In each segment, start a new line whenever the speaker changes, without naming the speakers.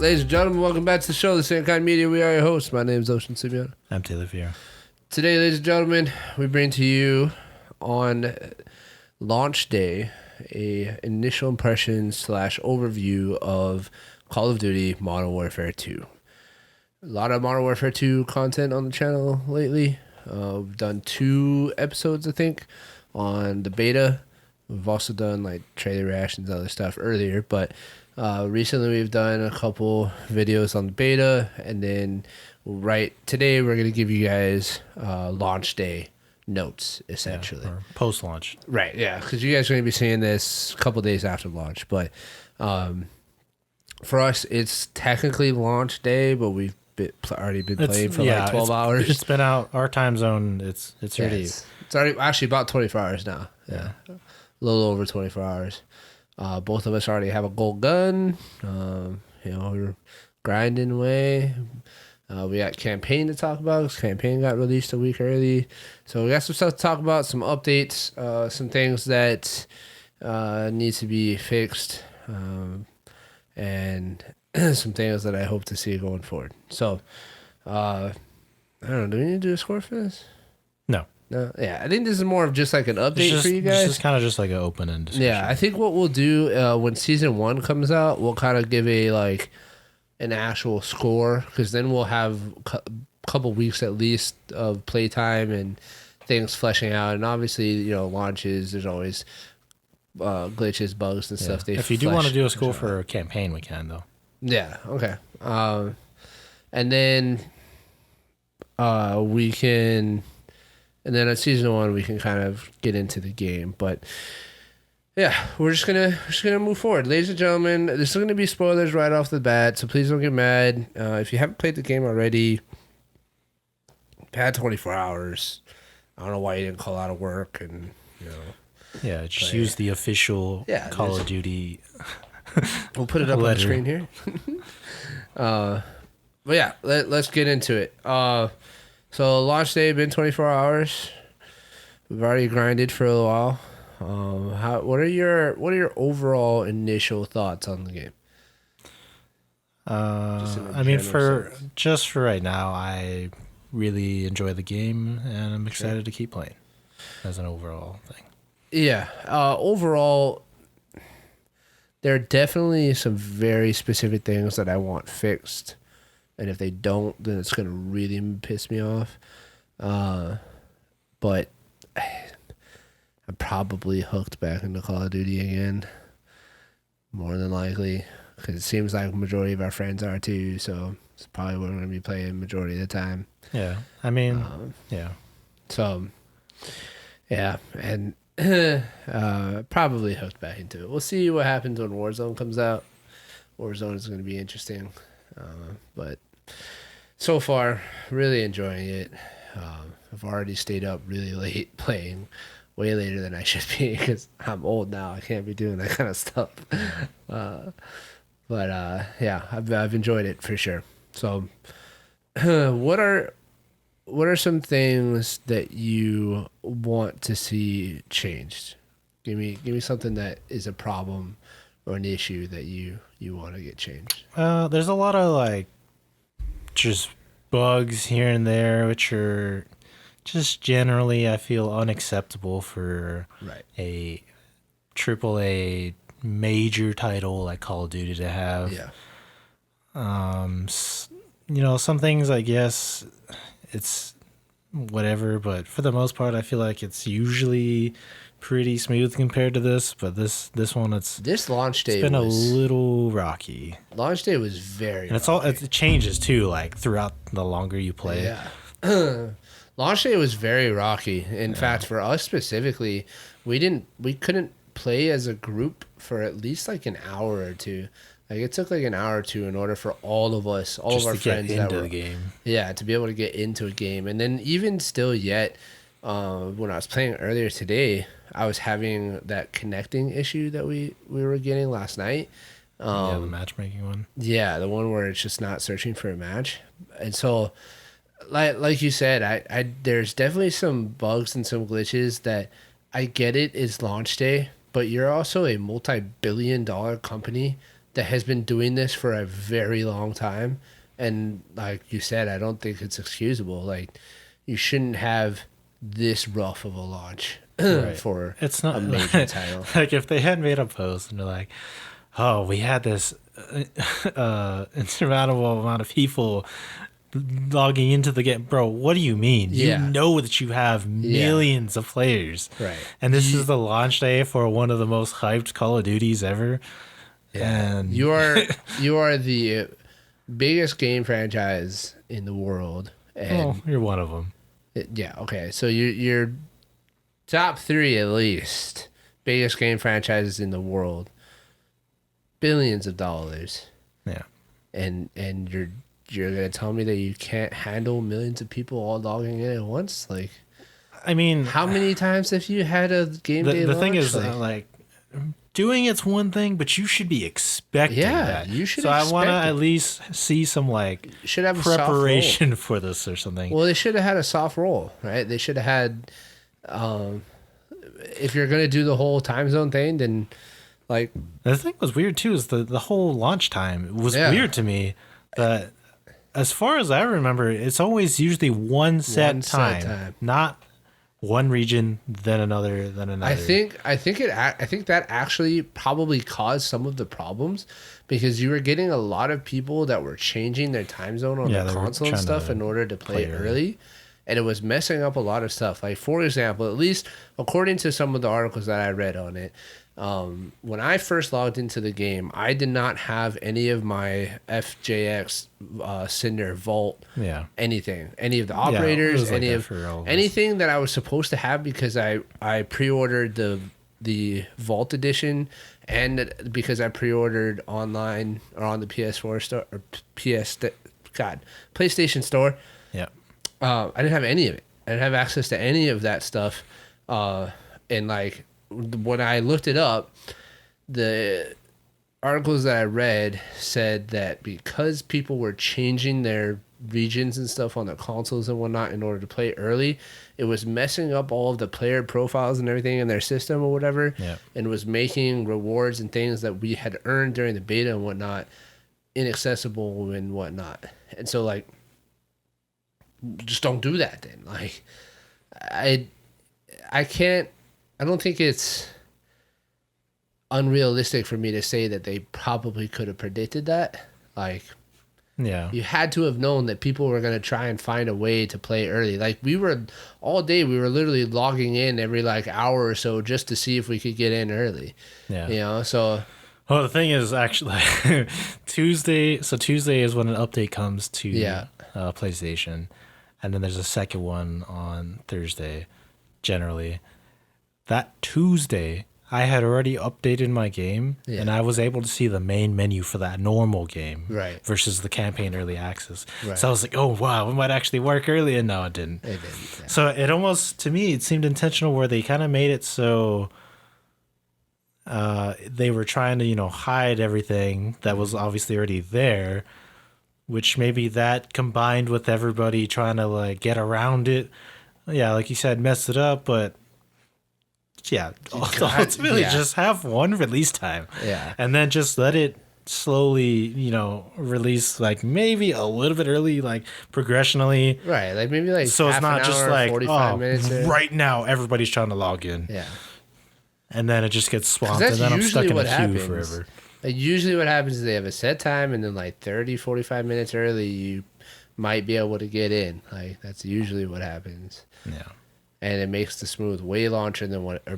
Ladies and gentlemen, welcome back to the show, The Same Kind Media. We are your hosts. My name is Ocean Simeon.
I'm Taylor Fier.
Today, ladies and gentlemen, we bring to you on launch day a initial impression / overview of Call of Duty Modern Warfare 2. A lot of Modern Warfare 2 content on the channel lately. We've done 2 episodes, I think, on the beta. We've also done like trailer reactions and other stuff earlier, but recently we've done a couple videos on the beta, and then today we're going to give you guys launch day notes, essentially.
Or post-launch.
Right, yeah, because you guys are going to be seeing this a couple days after launch, but for us, it's technically launch day, but we've already been playing for like 12 hours.
It's been out, our time zone, it's already...
It's already actually about 24 hours now. Yeah. A little over 24 hours. Both of us already have a gold gun. We're grinding away. We got campaign to talk about. This campaign got released a week early. So we got some stuff to talk about, some updates, some things that need to be fixed, and some things that I hope to see going forward. So, I don't know, do we need to do a score for this?
No.
No, yeah, I think this is more of just like an update for you guys.
This is kind of just like an open-end discussion.
Yeah, I think what we'll do when season 1 comes out, we'll kind of give an actual score, because then we'll have a couple weeks at least of playtime and things fleshing out. And obviously, launches, there's always glitches, bugs, and stuff.
If you do want to do a score for a campaign, we can, though.
Yeah, okay. And then we can... And then at season 1, we can kind of get into the game. But yeah, we're just gonna move forward, ladies and gentlemen. There's still gonna be spoilers right off the bat, so please don't get mad. If you haven't played the game already, you've had 24 hours. I don't know why you didn't call out of work and
Yeah, just use the official Call of Duty.
We'll put it up on the screen here. But yeah, let's get into it. So launch day been 24 hours. We've already grinded for a while. What are your overall initial thoughts on the game?
For right now, I really enjoy the game, and I'm excited to keep playing. As an overall thing. Yeah.
Overall, there are definitely some very specific things that I want fixed. And if they don't, then it's going to really piss me off. But I'm probably hooked back into Call of Duty again. More than likely. Because it seems like the majority of our friends are too. So it's probably what we're going to be playing majority of the time.
Yeah. Yeah.
So, yeah. And probably hooked back into it. We'll see what happens when Warzone comes out. Warzone is going to be interesting. But so far, really enjoying it. I've already stayed up really late playing, way later than I should be because I'm old now. I can't be doing that kind of stuff. But I've enjoyed it for sure. So, what are some things that you want to see changed? Give me something that is a problem or an issue that you want to get changed.
There's a lot of just bugs here and there, which are just generally, I feel, unacceptable for a AAA major title like Call of Duty to have.
Yeah.
Some things, I guess, it's whatever, but for the most part, I feel like it's usually pretty smooth compared to this, but this one,
this launch day
it's been a little rocky.
Launch day was very
and
rocky.
It changes too, like throughout the longer you play.
Yeah. Launch day was very rocky. In fact, for us specifically, we couldn't play as a group for at least like an hour or two. Like it took like an hour or two in order for all of us, all of our friends
that were into the game. Yeah,
to be able to get into a game. And then even still yet, when I was playing earlier today, I was having that connecting issue that we were getting last night.
The matchmaking one.
Yeah, the one where it's just not searching for a match. And so, like you said, I there's definitely some bugs and some glitches that I get it is launch day, but you're also a multi-billion-dollar company that has been doing this for a very long time. And like you said, I don't think it's excusable. Like, you shouldn't have this rough of a launch for
it's not
a major title.
Like, if they had made a post and they're like, oh, we had this insurmountable amount of people logging into the game. Bro, what do you mean?
Yeah.
You know that you have millions of players.
Right.
And this is the launch day for one of the most hyped Call of Duties ever.
Yeah.
And
you are the biggest game franchise in the world. And
you're one of them.
yeah, okay. So you're top 3 at least biggest game franchises in the world. Billions of dollars.
Yeah.
And you're gonna tell me that you can't handle millions of people all logging in at once? Like,
I mean,
how many times have you had a game day
the
launch?
thing is, like, doing it's one thing, but you should be expecting that.
You should.
So I want to
expect it.
at least see some like
should have a
preparation for this or something.
Well, they should have had a soft roll, right? They should have had. If you're gonna do the whole time zone thing, then like
the thing was weird too is the whole launch time was weird to me. That as far as I remember, it's always usually one set time, not one region, then another, then another.
I think that actually probably caused some of the problems because you were getting a lot of people that were changing their time zone on the console and stuff in order to play early. And it was messing up a lot of stuff. Like, for example, at least according to some of the articles that I read on it, when I first logged into the game, I did not have any of my FJX Cinder Vault, anything, any of the operators, anything that I was supposed to have because I pre-ordered the Vault edition, and because I pre-ordered online or on the PS4 store or PlayStation Store.
Yeah.
I didn't have any of it. I didn't have access to any of that stuff. And like when I looked it up, the articles that I read said that because people were changing their regions and stuff on their consoles and whatnot in order to play early, it was messing up all of the player profiles and everything in their system or whatever, and was making rewards and things that we had earned during the beta and whatnot inaccessible and whatnot. And so like, just don't do that then. Like, I don't think it's unrealistic for me to say that they probably could have predicted that. Like, you had to have known that people were going to try and find a way to play early. Like, we were literally logging in every like hour or so just to see if we could get in early. Yeah. You know, so.
Well, the thing is actually Tuesday is when an update comes to PlayStation. And then there's a second one on Thursday, generally. That Tuesday, I had already updated my game, and I was able to see the main menu for that normal game versus the campaign early access. Right. So I was like, oh, wow, it might actually work early, and no, it didn't. It didn't. Yeah. So it almost, to me, it seemed intentional where they kind of made it so they were trying to, hide everything that was obviously already there, which maybe that combined with everybody trying to like get around it, like you said, messed it up. But ultimately just have one release time, and then just let it slowly, release like maybe a little bit early, like progressionally,
right? Like maybe like
so it's not just like
45 minutes
right now everybody's trying to log in, and then it just gets swamped, and then I'm stuck in a queue forever.
Like usually what happens is they have a set time, and then like 30, 45 minutes early, you might be able to get in. Like that's usually what happens. Yeah. And it makes the smooth way launcher than what, I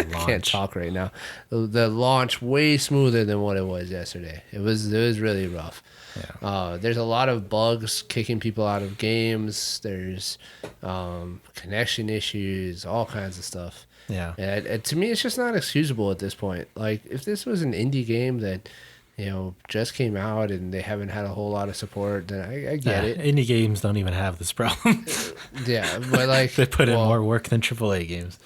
can't talk right now. The launch way smoother than what it was yesterday. It was really rough. Yeah. There's a lot of bugs kicking people out of games. There's connection issues, all kinds of stuff. Yeah. And to me, it's just not excusable at this point. Like, if this was an indie game that, just came out and they haven't had a whole lot of support, then I get it.
Indie games don't even have this problem.
But like...
they put in more work than AAA games.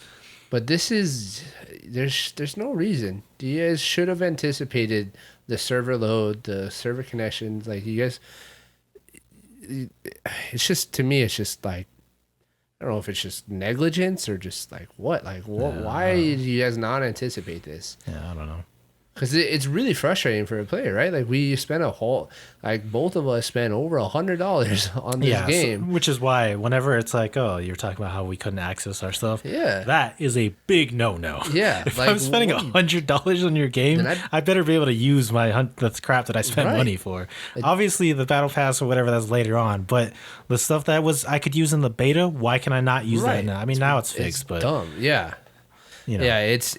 But this is... There's no reason. You guys should have anticipated the server load, the server connections. Like, you guys... It's just... To me, it's just like... I don't know if it's just negligence or just like what? Like, what? Why did you guys not anticipate this?
Yeah, I don't know.
Because it's really frustrating for a player, right? Like we spent both of us spent over $100 on this game.
So, which is why whenever it's like, oh, you're talking about how we couldn't access our stuff.
Yeah.
That is a big no-no.
Yeah.
If I'm spending $100 on your game, I better be able to use the crap that I spent money for. Obviously, the battle pass or whatever, that's later on. But the stuff that I could use in the beta, why can I not use that now? I mean, now it's fixed, but
dumb. Yeah.
You know.
Yeah, it's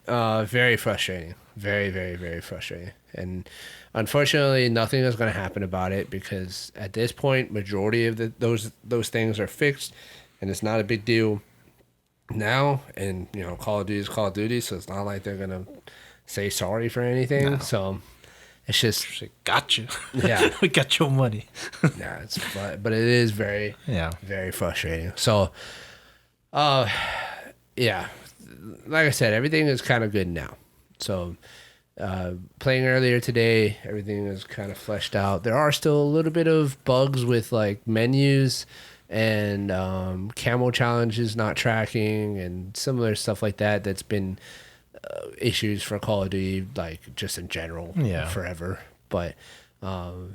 very frustrating. Very, very, very frustrating. And unfortunately, nothing is going to happen about it because at this point, majority of those things are fixed, and it's not a big deal now. And Call of Duty is Call of Duty, so it's not like they're going to say sorry for anything. No. So it's just
gotcha.
Yeah,
we got your money.
Yeah, but it is very very frustrating. So, yeah, like I said, everything is kind of good now. So, playing earlier today, everything is kind of fleshed out. There are still a little bit of bugs with like menus and camo challenges not tracking and similar stuff like that. That's been issues for Call of Duty, like just in general, forever. But outside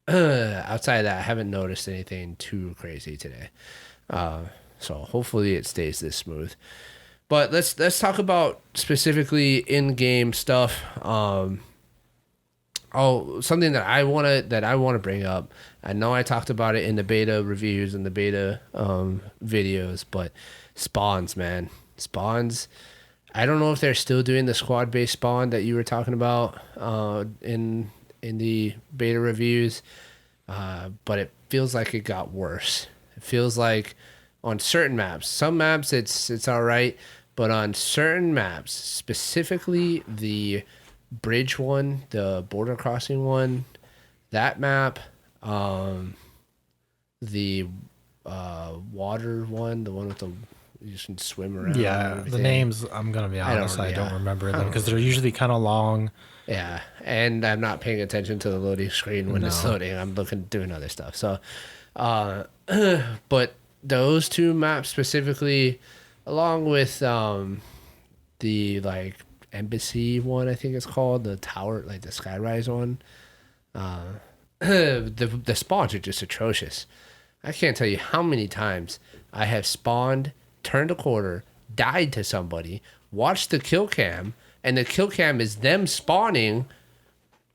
of that, I haven't noticed anything too crazy today. So hopefully it stays this smooth. But let's talk about specifically in-game stuff. Something that I wanna bring up. I know I talked about it in the beta reviews and the beta videos, but spawns, man, spawns. I don't know if they're still doing the squad-based spawn that you were talking about in the beta reviews, but it feels like it got worse. It feels like on certain maps, some maps it's all right. But on certain maps, specifically the bridge one, the border crossing one, that map, the water one, the one with you can swim around.
Yeah, the names, I'm going to be honest, I don't remember them because they're usually kind of long.
Yeah, and I'm not paying attention to the loading screen when it's loading. I'm doing other stuff. So, but those two maps specifically, along with the like embassy one, I think it's called, the tower, like the skyrise one, the spawns are just atrocious. I can't tell you how many times I have spawned, turned a corner, died to somebody, watched the kill cam, and the kill cam is them spawning,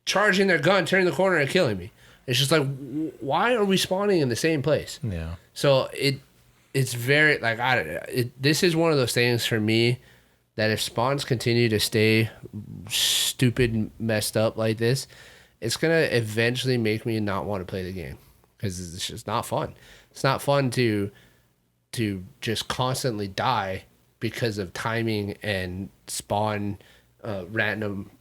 charging their gun, turning the corner, and killing me. It's just like, why are we spawning in the same place?
Yeah.
So it's very, like, this is one of those things for me that if spawns continue to stay stupid, messed up like this, it's going to eventually make me not want to play the game because it's just not fun. It's not fun to just constantly die because of timing and spawn random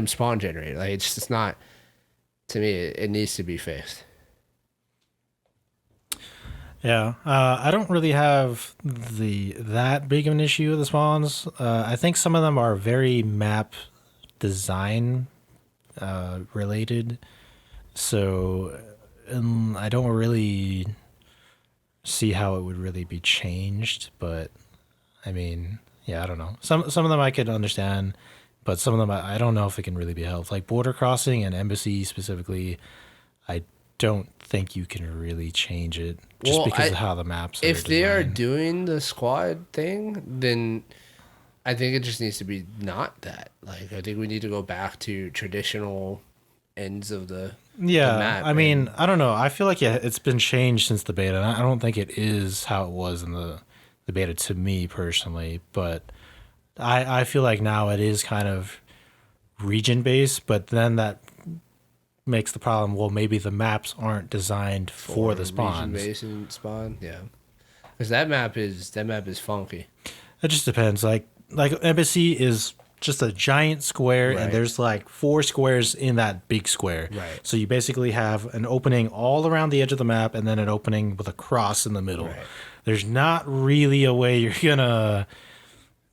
spawn generator. Like, it's just not, to me, it needs to be fixed.
Yeah, I don't really have that big of an issue with the spawns. I think some of them are very map design related, so I don't really see how it would really be changed. But I mean, yeah, I don't know. Some of them I could understand, but some of them I don't know if it can really be helped. Like border crossing and embassy specifically, I don't think you can really change it just because of how the maps are
if they
designed.
are doing the squad thing, then I think it just needs to be not that. Like, I think we need to go back to traditional ends of the map.
I mean, I don't know. I feel like it's been changed since the beta. And I don't think it is how it was in the beta to me personally, but I feel like now it is kind of region based, but then that makes the problem, well, maybe the maps aren't designed for the spawns.
Region-based spawn, yeah. Because that map is funky.
It just depends. Like embassy is just a giant square, and there's like 4 squares in that big square.
Right.
So you basically have an opening all around the edge of the map, and then an opening with a cross in the middle. Right. There's not really a way you're gonna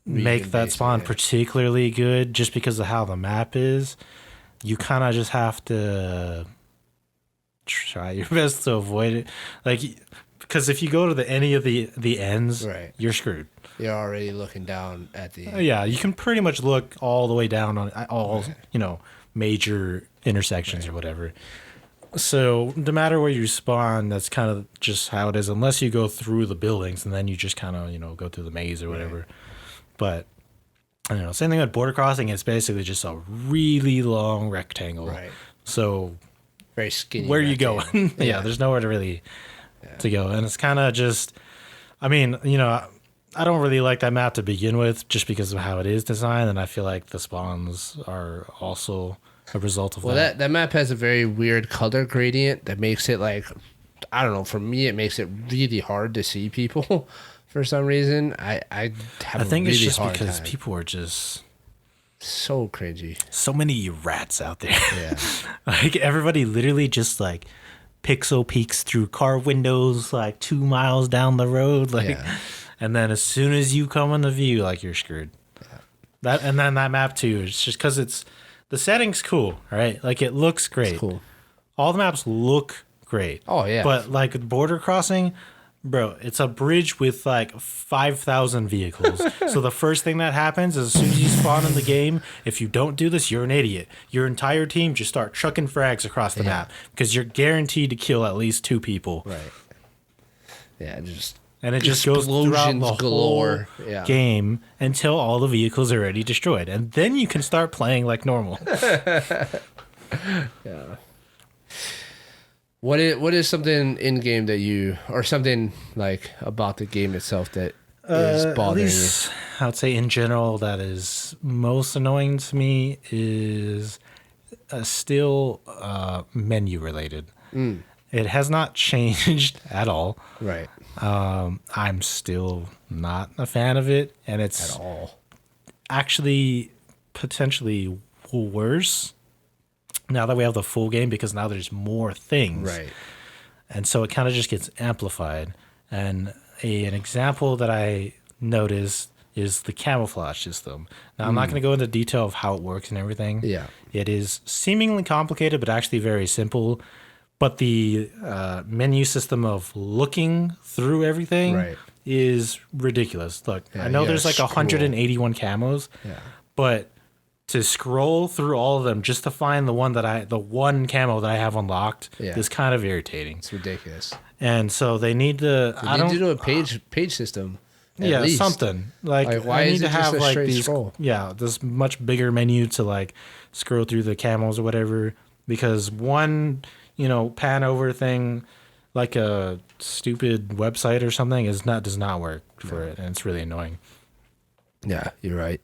make that spawn particularly good just because of how the map is. You kind of just have to try your best to avoid it. Like, because if you go to any of the ends,
Right.
you're screwed.
You're already looking down at the.
Yeah, you can pretty much look all the way down on all major intersections or whatever. So no matter where you spawn, that's kind of just how it is, unless you go through the buildings and then you just kind of go through the maze or whatever. Right. But I don't know. Same thing with border crossing. It's basically just a really long rectangle. Right. So
very skinny.
Where you going? Yeah, there's nowhere to really to go, and it's kind of just. I mean, I don't really like that map to begin with, just because of how it is designed, and I feel like the spawns are also a result of that.
Well, that map has a very weird color gradient that makes it like, I don't know. For me, it makes it really hard to see people. For some reason, I think it's just because
people are just
so cringy.
So many rats out there. Yeah, like everybody literally just like pixel peeks through car windows like 2 miles down the road, like, and then as soon as you come in the view, like you're screwed. Yeah. Then that map too. It's just because the setting's cool, right? Like it looks great.
It's cool.
All the maps look great.
Oh yeah.
But like border crossing. Bro, it's a bridge with like 5,000 vehicles. So the first thing that happens is as soon as you spawn in the game, if you don't do this, you're an idiot. Your entire team just start chucking frags across the map because you're guaranteed to kill at least 2 people.
Right. Yeah,
and it just goes throughout the whole game until all the vehicles are already destroyed. And then you can start playing like normal.
Yeah. What is something in game that or something like about the game itself that is bothering you?
I would say in general that is most annoying to me is still menu related. It has not changed at all.
Right.
I'm still not a fan of it, and it's
at all
actually potentially worse now that we have the full game, because now there's more things.
Right.
And so it kind of just gets amplified. And an example that I noticed is the camouflage system. Now, I'm not going to go into detail of how it works and everything.
Yeah.
It is seemingly complicated, but actually very simple. But the menu system of looking through everything is ridiculous. Look, I know there's like 181 camos, but to scroll through all of them just to find the one camo that I have unlocked is kind of irritating.
It's ridiculous.
And so they need to.
They need to do a page system.
At least. Something like
why
I need
is
to
it
have
just a
like
straight
these.
scroll?
Yeah, this much bigger menu to like scroll through the camos or whatever. Because one, pan over thing, like a stupid website or something, does not work for it, and it's really annoying.
Yeah, you're right.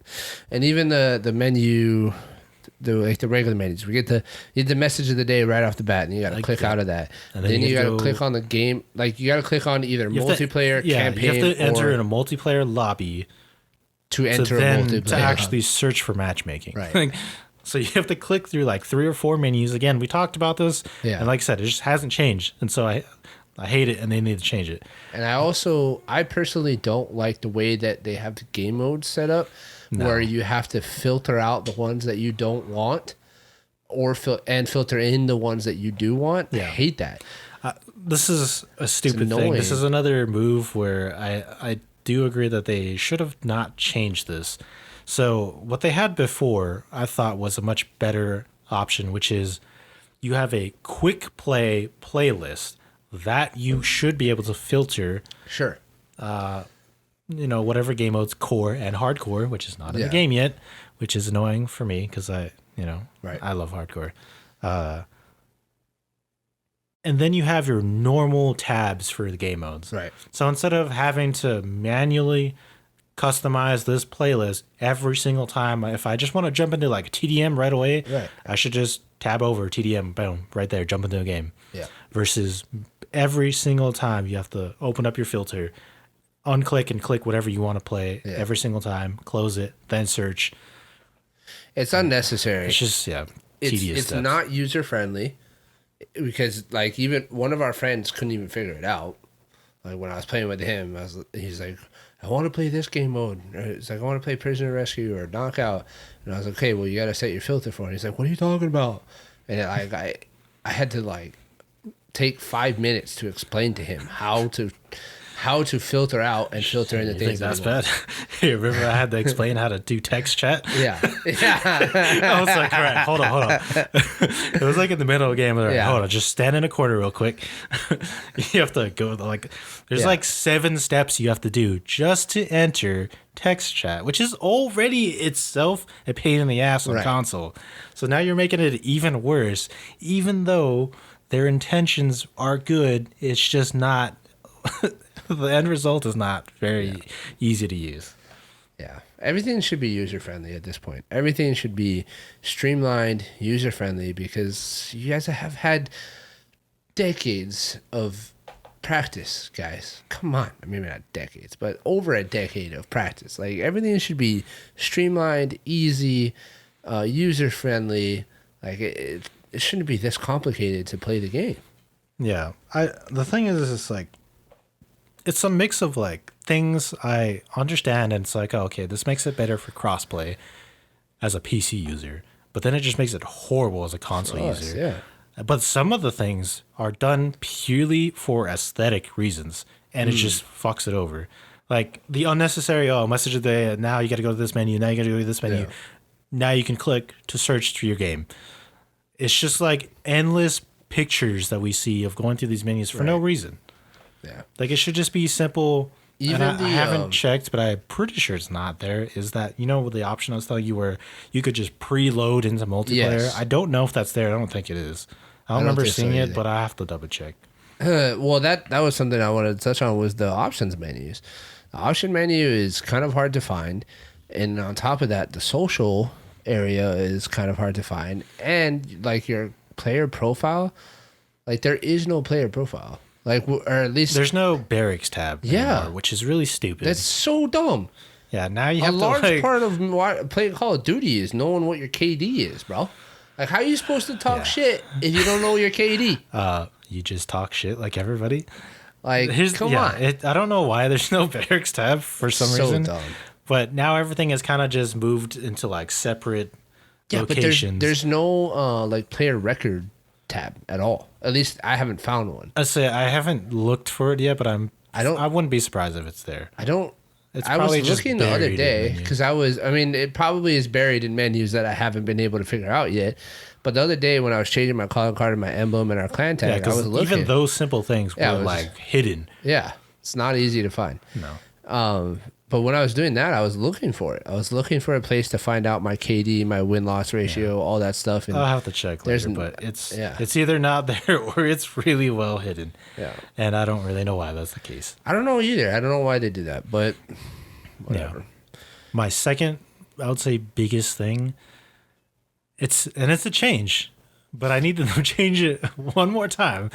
And even the menu, the regular menus, you get the message of the day right off the bat, and you got to click out of that. And then you got to click on the game. Like you got to click on either multiplayer, campaign,
you have to enter in a multiplayer lobby
to enter a multiplayer
to actually search for matchmaking.
Right.
So you have to click through like 3 or 4 menus. Again, we talked about this, and like I said, it just hasn't changed, and so I hate it, and they need to change it.
And I personally don't like the way that they have the game mode set up, where you have to filter out the ones that you don't want, or filter in the ones that you do want. Yeah. I hate that.
This is a stupid thing. This is another move where I do agree that they should have not changed this. So what they had before, I thought, was a much better option, which is you have a quick play playlist that you should be able to filter.
Sure.
Whatever game modes, core and hardcore, which is not in the game yet, which is annoying for me because I love hardcore. And then you have your normal tabs for the game modes.
Right.
So instead of having to manually customize this playlist every single time, if I just want to jump into like TDM right away, I should just tab over TDM, boom, right there, jump into a game.
Yeah.
Versus every single time you have to open up your filter, unclick and click whatever you want to play every single time, close it, then search.
It's unnecessary.
It's just tedious.
It's not user friendly, because like even one of our friends couldn't even figure it out. Like when I was playing with him, he's like, I want to play this game mode. It's like, I want to play Prisoner Rescue or Knockout. And I was like, okay, well, you got to set your filter for it. He's like, what are you talking about? And I had to like take 5 minutes to explain to him how to filter out and filter in the
You
things
think that's
that
bad? You remember I had to explain how to do text chat?
Yeah.
I was like, all right, hold on. It was like in the middle of the game. Like,
Yeah.
hold on, just stand in a corner real quick. You have to go like, there's like 7 steps you have to do just to enter text chat, which is already itself a pain in the ass on console. So now you're making it even worse, even though their intentions are good. It's just not. The end result is not very easy to use.
Yeah. Everything should be user-friendly at this point. Everything should be streamlined, user-friendly, because you guys have had decades of practice, guys. Come on. I mean, maybe not decades, but over a decade of practice. Like, everything should be streamlined, easy, user-friendly. Like, it shouldn't be this complicated to play the game.
Yeah. The thing is it's like, it's a mix of like things I understand, and it's like, oh, okay, this makes it better for crossplay as a PC user, but then it just makes it horrible as a console user.
Yeah.
But some of the things are done purely for aesthetic reasons, and it just fucks it over. Like the unnecessary, message of the day, now you got to go to this menu, now you got to go to this menu. Yeah. Now you can click to search through your game. It's just like endless pictures that we see of going through these menus for no reason.
Yeah.
Like it should just be simple.
Even
I haven't checked, but I'm pretty sure it's not there. Is that, the option I was telling you where you could just preload into multiplayer? Yes. I don't know if that's there. I don't think it is. I don't remember seeing it, but I have to double check.
Well, that was something I wanted to touch on was the options menus. The option menu is kind of hard to find. And on top of that, the social area is kind of hard to find. And like your player profile, like there is no player profile. Like, or at least
there's no barracks tab anymore, which is really stupid.
That's so dumb.
Yeah, now you have
a large part of playing Call of Duty is knowing what your KD is, bro. Like, how are you supposed to talk shit if you don't know your KD?
You just talk shit like everybody.
Like, come on.
I don't know why there's no barracks tab for some reason. So dumb. But now everything has kind of just moved into like separate locations.
But there's no like player record tab at all. At least I haven't found one.
I haven't looked for it yet, but I wouldn't be surprised if it's there.
I was looking the other day because it probably is buried in menus that I haven't been able to figure out yet. But the other day when I was changing my calling card and my emblem and our clan tag, I was looking.
Even those simple things were like hidden.
Yeah, it's not easy to find.
No.
But when I was doing that, I was looking for it. I was looking for a place to find out my KD, my win-loss ratio, all that stuff. And
I'll have to check later, but it's either not there or it's really well hidden.
Yeah.
And I don't really know why that's the case.
I don't know either. I don't know why they do that, but whatever.
Yeah. My second, I would say, biggest thing, it's a change, but I need to change it one more time.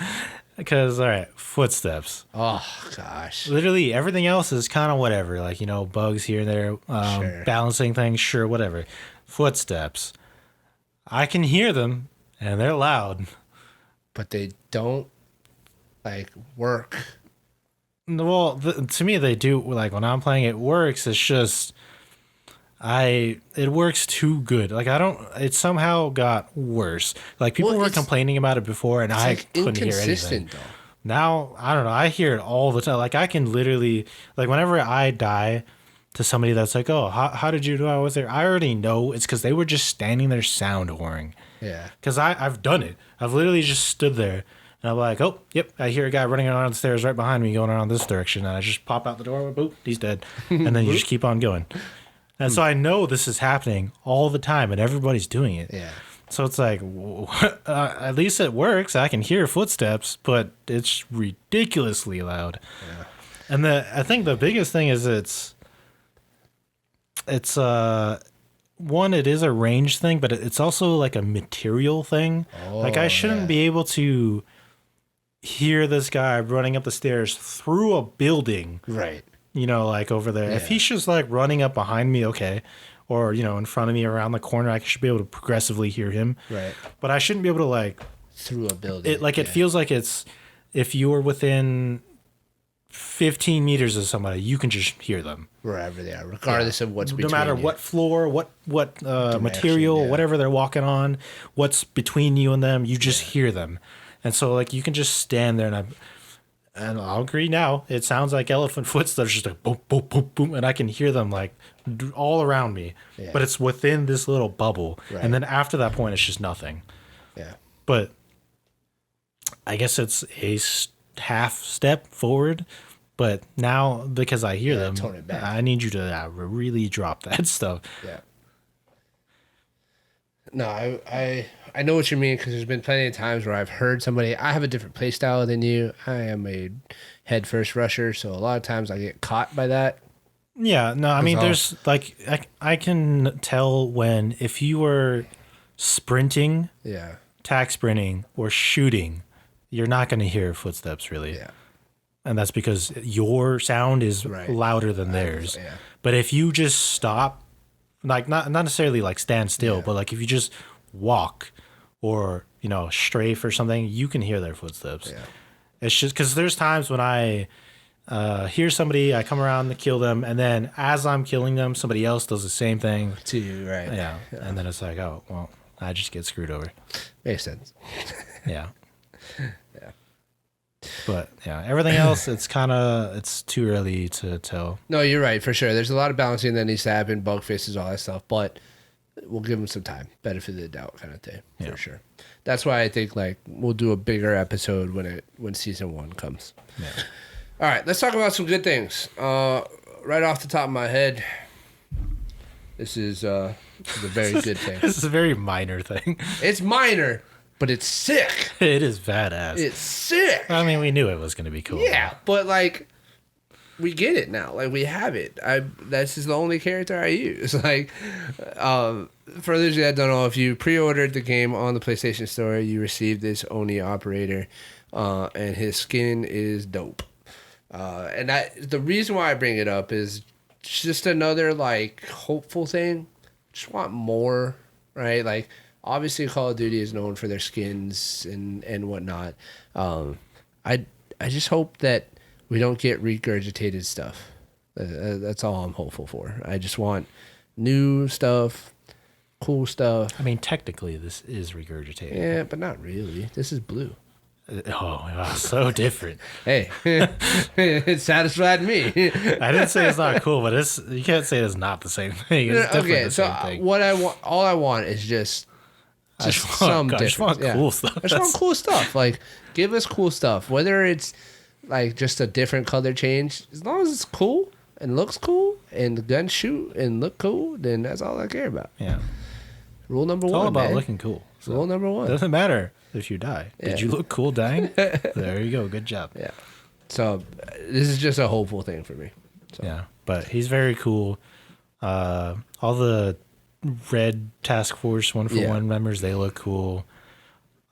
Because, all right, footsteps.
Oh, gosh.
Literally, everything else is kind of whatever. Like, bugs here and there,
sure.
Balancing things, sure, whatever. Footsteps. I can hear them, and they're loud.
But they don't, work.
Well, to me, they do. Like, when I'm playing, it works. It's just... it works too good. Like it somehow got worse. Like people were complaining about it before and I couldn't hear anything. Though. Now, I don't know. I hear it all the time. Like I can literally, like whenever I die to somebody that's like, oh, how did you know I was there? I already know it's because they were just standing there sound whoring.
Yeah.
Because I've done it. I've literally just stood there and I'm like, oh, yep, I hear a guy running around the stairs right behind me going around this direction. And I just pop out the door, boop, he's dead. And then you just keep on going. And so I know this is happening all the time, and everybody's doing it.
Yeah.
So it's like, at least it works. I can hear footsteps, but it's ridiculously loud.
Yeah.
And I think the biggest thing is it's one, it is a range thing, but it's also like a material thing.
Oh,
like I shouldn't be able to hear this guy running up the stairs through a building.
Right.
Like over there. Yeah. If he's just like running up behind me, okay. Or, in front of me around the corner, I should be able to progressively hear him.
Right.
But I shouldn't be able to
through a building.
It feels like it's, if you were within 15 meters of somebody, you can just hear them.
Wherever they are, regardless of what's between
no matter what floor, what material, whatever they're walking on, what's between you and them, you just hear them. And so like you can just stand there and I'll agree now. It sounds like elephant footsteps, just like boom, boom, boom, boom, and I can hear them like all around me. Yeah. But it's within this little bubble, and then after that point, it's just nothing.
Yeah.
But I guess it's a half step forward. But now because I hear them, tone it back. I need you to really drop that stuff.
Yeah. No, I know what you mean, because there's been plenty of times where I've heard somebody, I have a different play style than you. I am a headfirst rusher, so a lot of times I get caught by that.
Yeah, no, I mean, there's like, I can tell when if you were sprinting, tack sprinting, or shooting, you're not going to hear footsteps really. Yeah. And that's because your sound is louder than theirs. Yeah. But if you just stop, like not necessarily like stand still, but like if you just walk or, you know, strafe or something, you can hear their footsteps. Yeah. It's just because there's times when I hear somebody, I come around to kill them, and then as I'm killing them, somebody else does the same thing
to you, right?
Yeah. And then it's like, oh, well, I just get screwed over.
Makes sense.
Yeah. Yeah. But yeah, everything else, it's too early to tell.
No, you're right, for sure. There's a lot of balancing that needs to happen, bug faces, all that stuff, but we'll give them some time. Benefit of the doubt kind of thing, for sure. That's why I think like we'll do a bigger episode when season 1 comes. Yeah. All right, let's talk about some good things. Right off the top of my head, this is a very good thing.
This is a very minor thing.
It's minor, but it's sick.
It is badass.
It's sick.
I mean, we knew it was going to be cool.
Yeah, but like, we get it now. Like, we have it. This is the only character I use. Like, for those of you that don't know, if you pre-ordered the game on the PlayStation Store, you received this Oni operator, and his skin is dope. And the reason why I bring it up is just another like hopeful thing. Just want more, right? Like, obviously Call of Duty is known for their skins and whatnot. I just hope that we don't get regurgitated stuff. That's all I'm hopeful for. I just want new stuff, cool stuff.
I mean, technically this is regurgitated.
Yeah, but not really. This is blue.
Oh, so different.
Hey, it satisfied me.
I didn't say it's not cool, but you can't say it's not the same thing. It's definitely the same thing.
What all I want is just some difference. I just want cool stuff. I just want cool stuff. Like, give us cool stuff. Whether it's like just a different color change, as long as it's cool and looks cool and the guns shoot and look cool, then that's all I care about.
Yeah.
Rule number one.
It's all about looking cool.
So rule number 1.
It doesn't matter if you die. Yeah. Did you look cool dying? There you go. Good job.
Yeah. So this is just a hopeful thing for me. So.
Yeah. But he's very cool. All the Red Task Force 141 members, they look cool.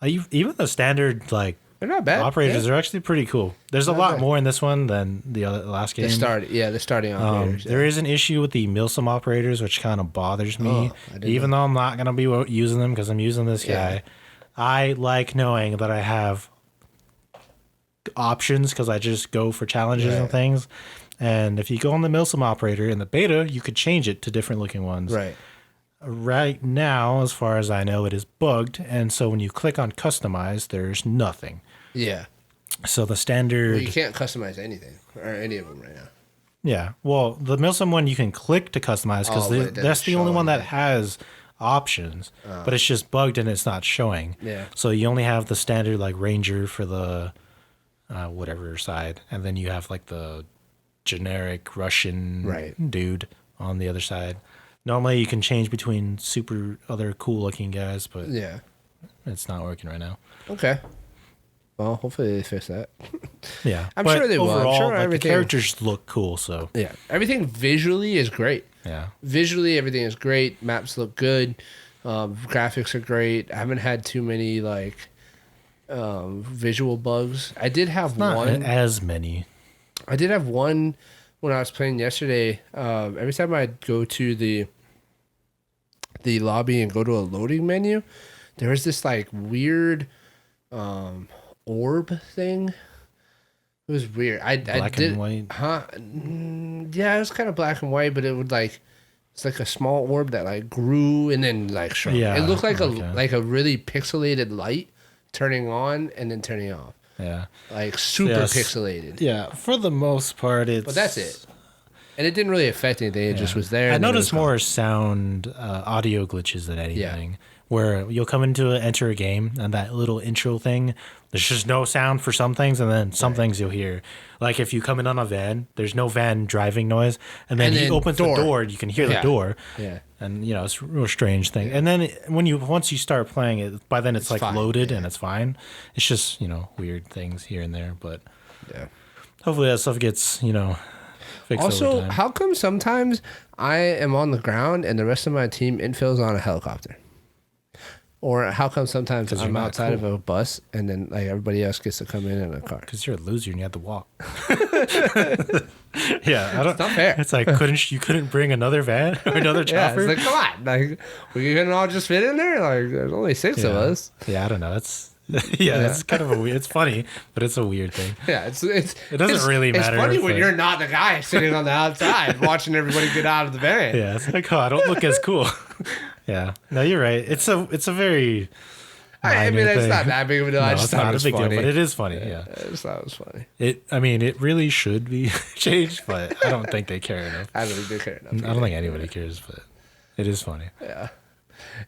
Even the standard like
they're not bad.
Operators are actually pretty cool. There's a lot more in this one than the last game.
The starting operators.
There is an issue with the Milsim operators, which kind of bothers me. Even though I'm not going to be using them because I'm using this guy. I like knowing that I have options because I just go for challenges and things. And if you go on the Milsim operator in the beta, you could change it to different looking ones.
Right.
Right now, as far as I know, it is bugged, and so when you click on customize, there's nothing.
Yeah.
So the standard...
Well, you can't customize anything, or any of them right now.
Yeah. Well, the Milsim one you can click to customize, because that's the only one that has options, but it's just bugged and it's not showing.
Yeah.
So you only have the standard, like, Ranger for the whatever side, and then you have, like, the generic Russian dude on the other side. Normally, you can change between super other cool-looking guys, but it's not working right now.
Okay. Well, hopefully they fix that.
Yeah.
I'm sure they will. I'm sure
like, the characters look cool, so...
Yeah. Everything visually is great.
Yeah.
Visually, everything is great. Maps look good. Graphics are great. I haven't had too many, like, visual bugs. I did have one.
Not as many.
I did have one when I was playing yesterday. Every time I'd go to the lobby and go to a loading menu, there was this like weird orb thing. It was weird.
Black and white.
Yeah, it was kind of black and white, but it would like it's like a small orb that like grew and then like shrunk. Yeah, it looked like a really pixelated light turning on and then turning off.
Yeah.
Like super pixelated.
Yeah, for the most part, it's...
But that's it. And it didn't really affect anything. It just was there.
I noticed more sound, audio glitches than anything. Yeah. Where you'll come enter a game, and that little intro thing, there's just no sound for some things, and then some things you'll hear. Like if you come in on a van, there's no van driving noise, and then he opens the door, and you can hear the door. Yeah. And, it's a real strange thing. Yeah. And then once you start playing it, by then it's like fine. Loaded and it's fine. It's just, weird things here and there, but hopefully that stuff gets, fixed
also,
over time.
How come sometimes I am on the ground and the rest of my team infills on a helicopter? Or how come sometimes I'm outside of a bus and then like everybody else gets to come in a car?
Because you're a loser and you have to walk. Yeah,
it's not fair.
It's like you couldn't bring another van or another chopper?
It's like, come on, like we couldn't all just fit in there. Like there's only 6 of us.
Yeah, I don't know. It's it's kind of a weird. It's funny, but it's a weird thing.
Yeah, it
doesn't really matter.
It's funny when you're not the guy sitting on the outside watching everybody get out of the van.
Yeah, it's like, oh, I don't look as cool. Yeah, no, you're right. It's a very.
I mean, it's not that big of a deal.
No,
I just thought it was funny,
deal, but it is funny. Yeah,
I just thought it was funny.
It really should be changed, but I don't think they care enough.
I don't think they care enough.
I don't think anybody cares, but it is funny.
Yeah.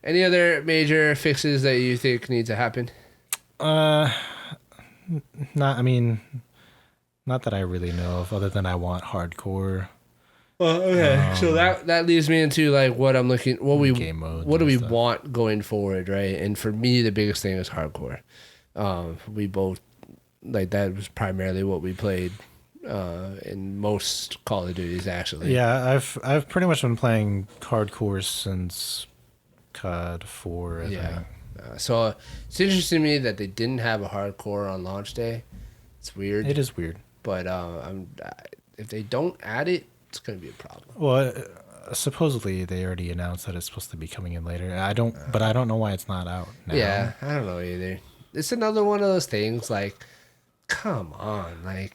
Any other major fixes that you think need to happen?
Not that I really know of, other than I want hardcore.
Well, okay. So that leads me into like what I'm looking, what do we want going forward, right? And for me, the biggest thing is hardcore. We both like that was primarily what we played in most Call of Duties, actually.
Yeah, I've pretty much been playing hardcore since COD 4. I think.
So it's interesting to me that they didn't have a hardcore on launch day. It's weird.
It is weird,
but if they don't add it, it's going to be a problem.
Well, supposedly they already announced that it's supposed to be coming in later. But I don't know why it's not out now.
Yeah, I don't know either. It's another one of those things. Like, come on, like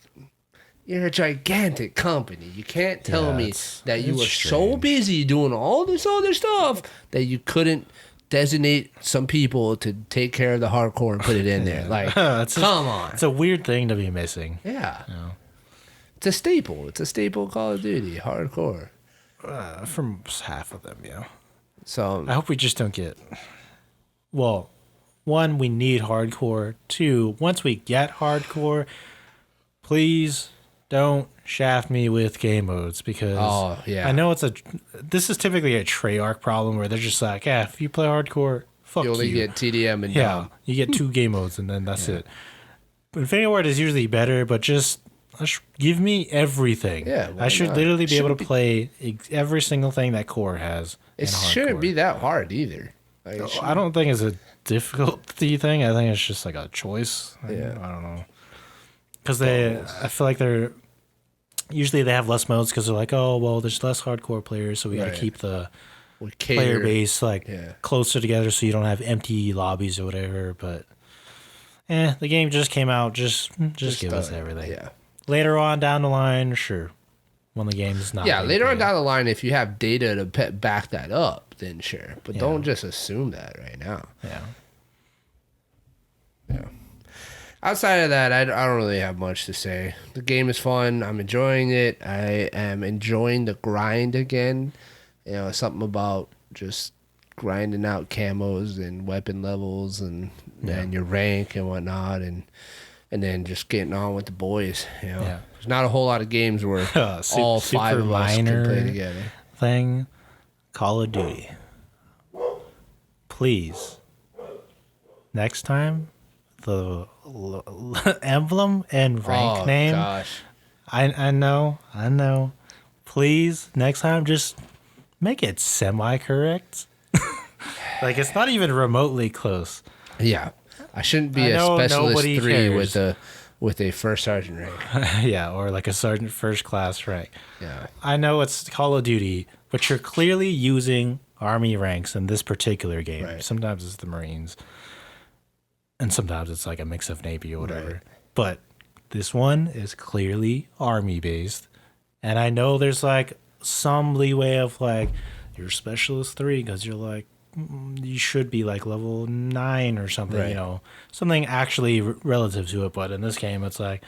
you're a gigantic company. You can't tell me that you were so busy doing all this other stuff that you couldn't designate some people to take care of the hardcore and put it in there. Like, come on.
It's a weird thing to be missing.
Yeah. It's a staple. It's a staple of Call of Duty, hardcore.
From half of them,
So
I hope we just don't get... Well, one, we need hardcore. Two, once we get hardcore, please don't shaft me with game modes because I know this is typically a Treyarch problem where they're just like, if you play hardcore, fuck you.
You only get TDM and
down. You get 2 game modes and then that's it. But Infinity Ward is usually better, but just give me everything. Yeah, I should literally be able to play every single thing that Core has.
It shouldn't be that hard either.
Like, I don't think it's a difficulty thing. I think it's just like a choice. I don't know. Because I feel like usually they have less modes because they're like, oh, well, there's less hardcore players, so we got to keep the player base closer together so you don't have empty lobbies or whatever. But the game just came out. Just give us everything. Yeah. Later on down the line, sure. When the game's not.
Yeah, later on down the line, if you have data to back that up, then sure. But don't just assume that right now. Yeah. Outside of that, I don't really have much to say. The game is fun. I'm enjoying it. I am enjoying the grind again. Something about just grinding out camos and weapon levels and your rank and whatnot, and then just getting on with the boys. There's not a whole lot of games where all 5 of us can play together.
Thing, Call of Duty. Please, next time, the emblem and rank name.
Gosh.
I know. Please, next time, just make it semi-correct. Like, it's not even remotely close.
Yeah. I shouldn't be a specialist 3 with a first sergeant rank.
Or like a sergeant first class rank.
Yeah.
I know it's Call of Duty, but you're clearly using Army ranks in this particular game. Right. Sometimes it's the Marines. And sometimes it's like a mix of Navy or whatever. Right. But this one is clearly Army based. And I know there's like some leeway of like, you're Specialist 3 because you're like you should be like level 9 or something,
Right.
you know, something actually relative to it. But in this game, it's like,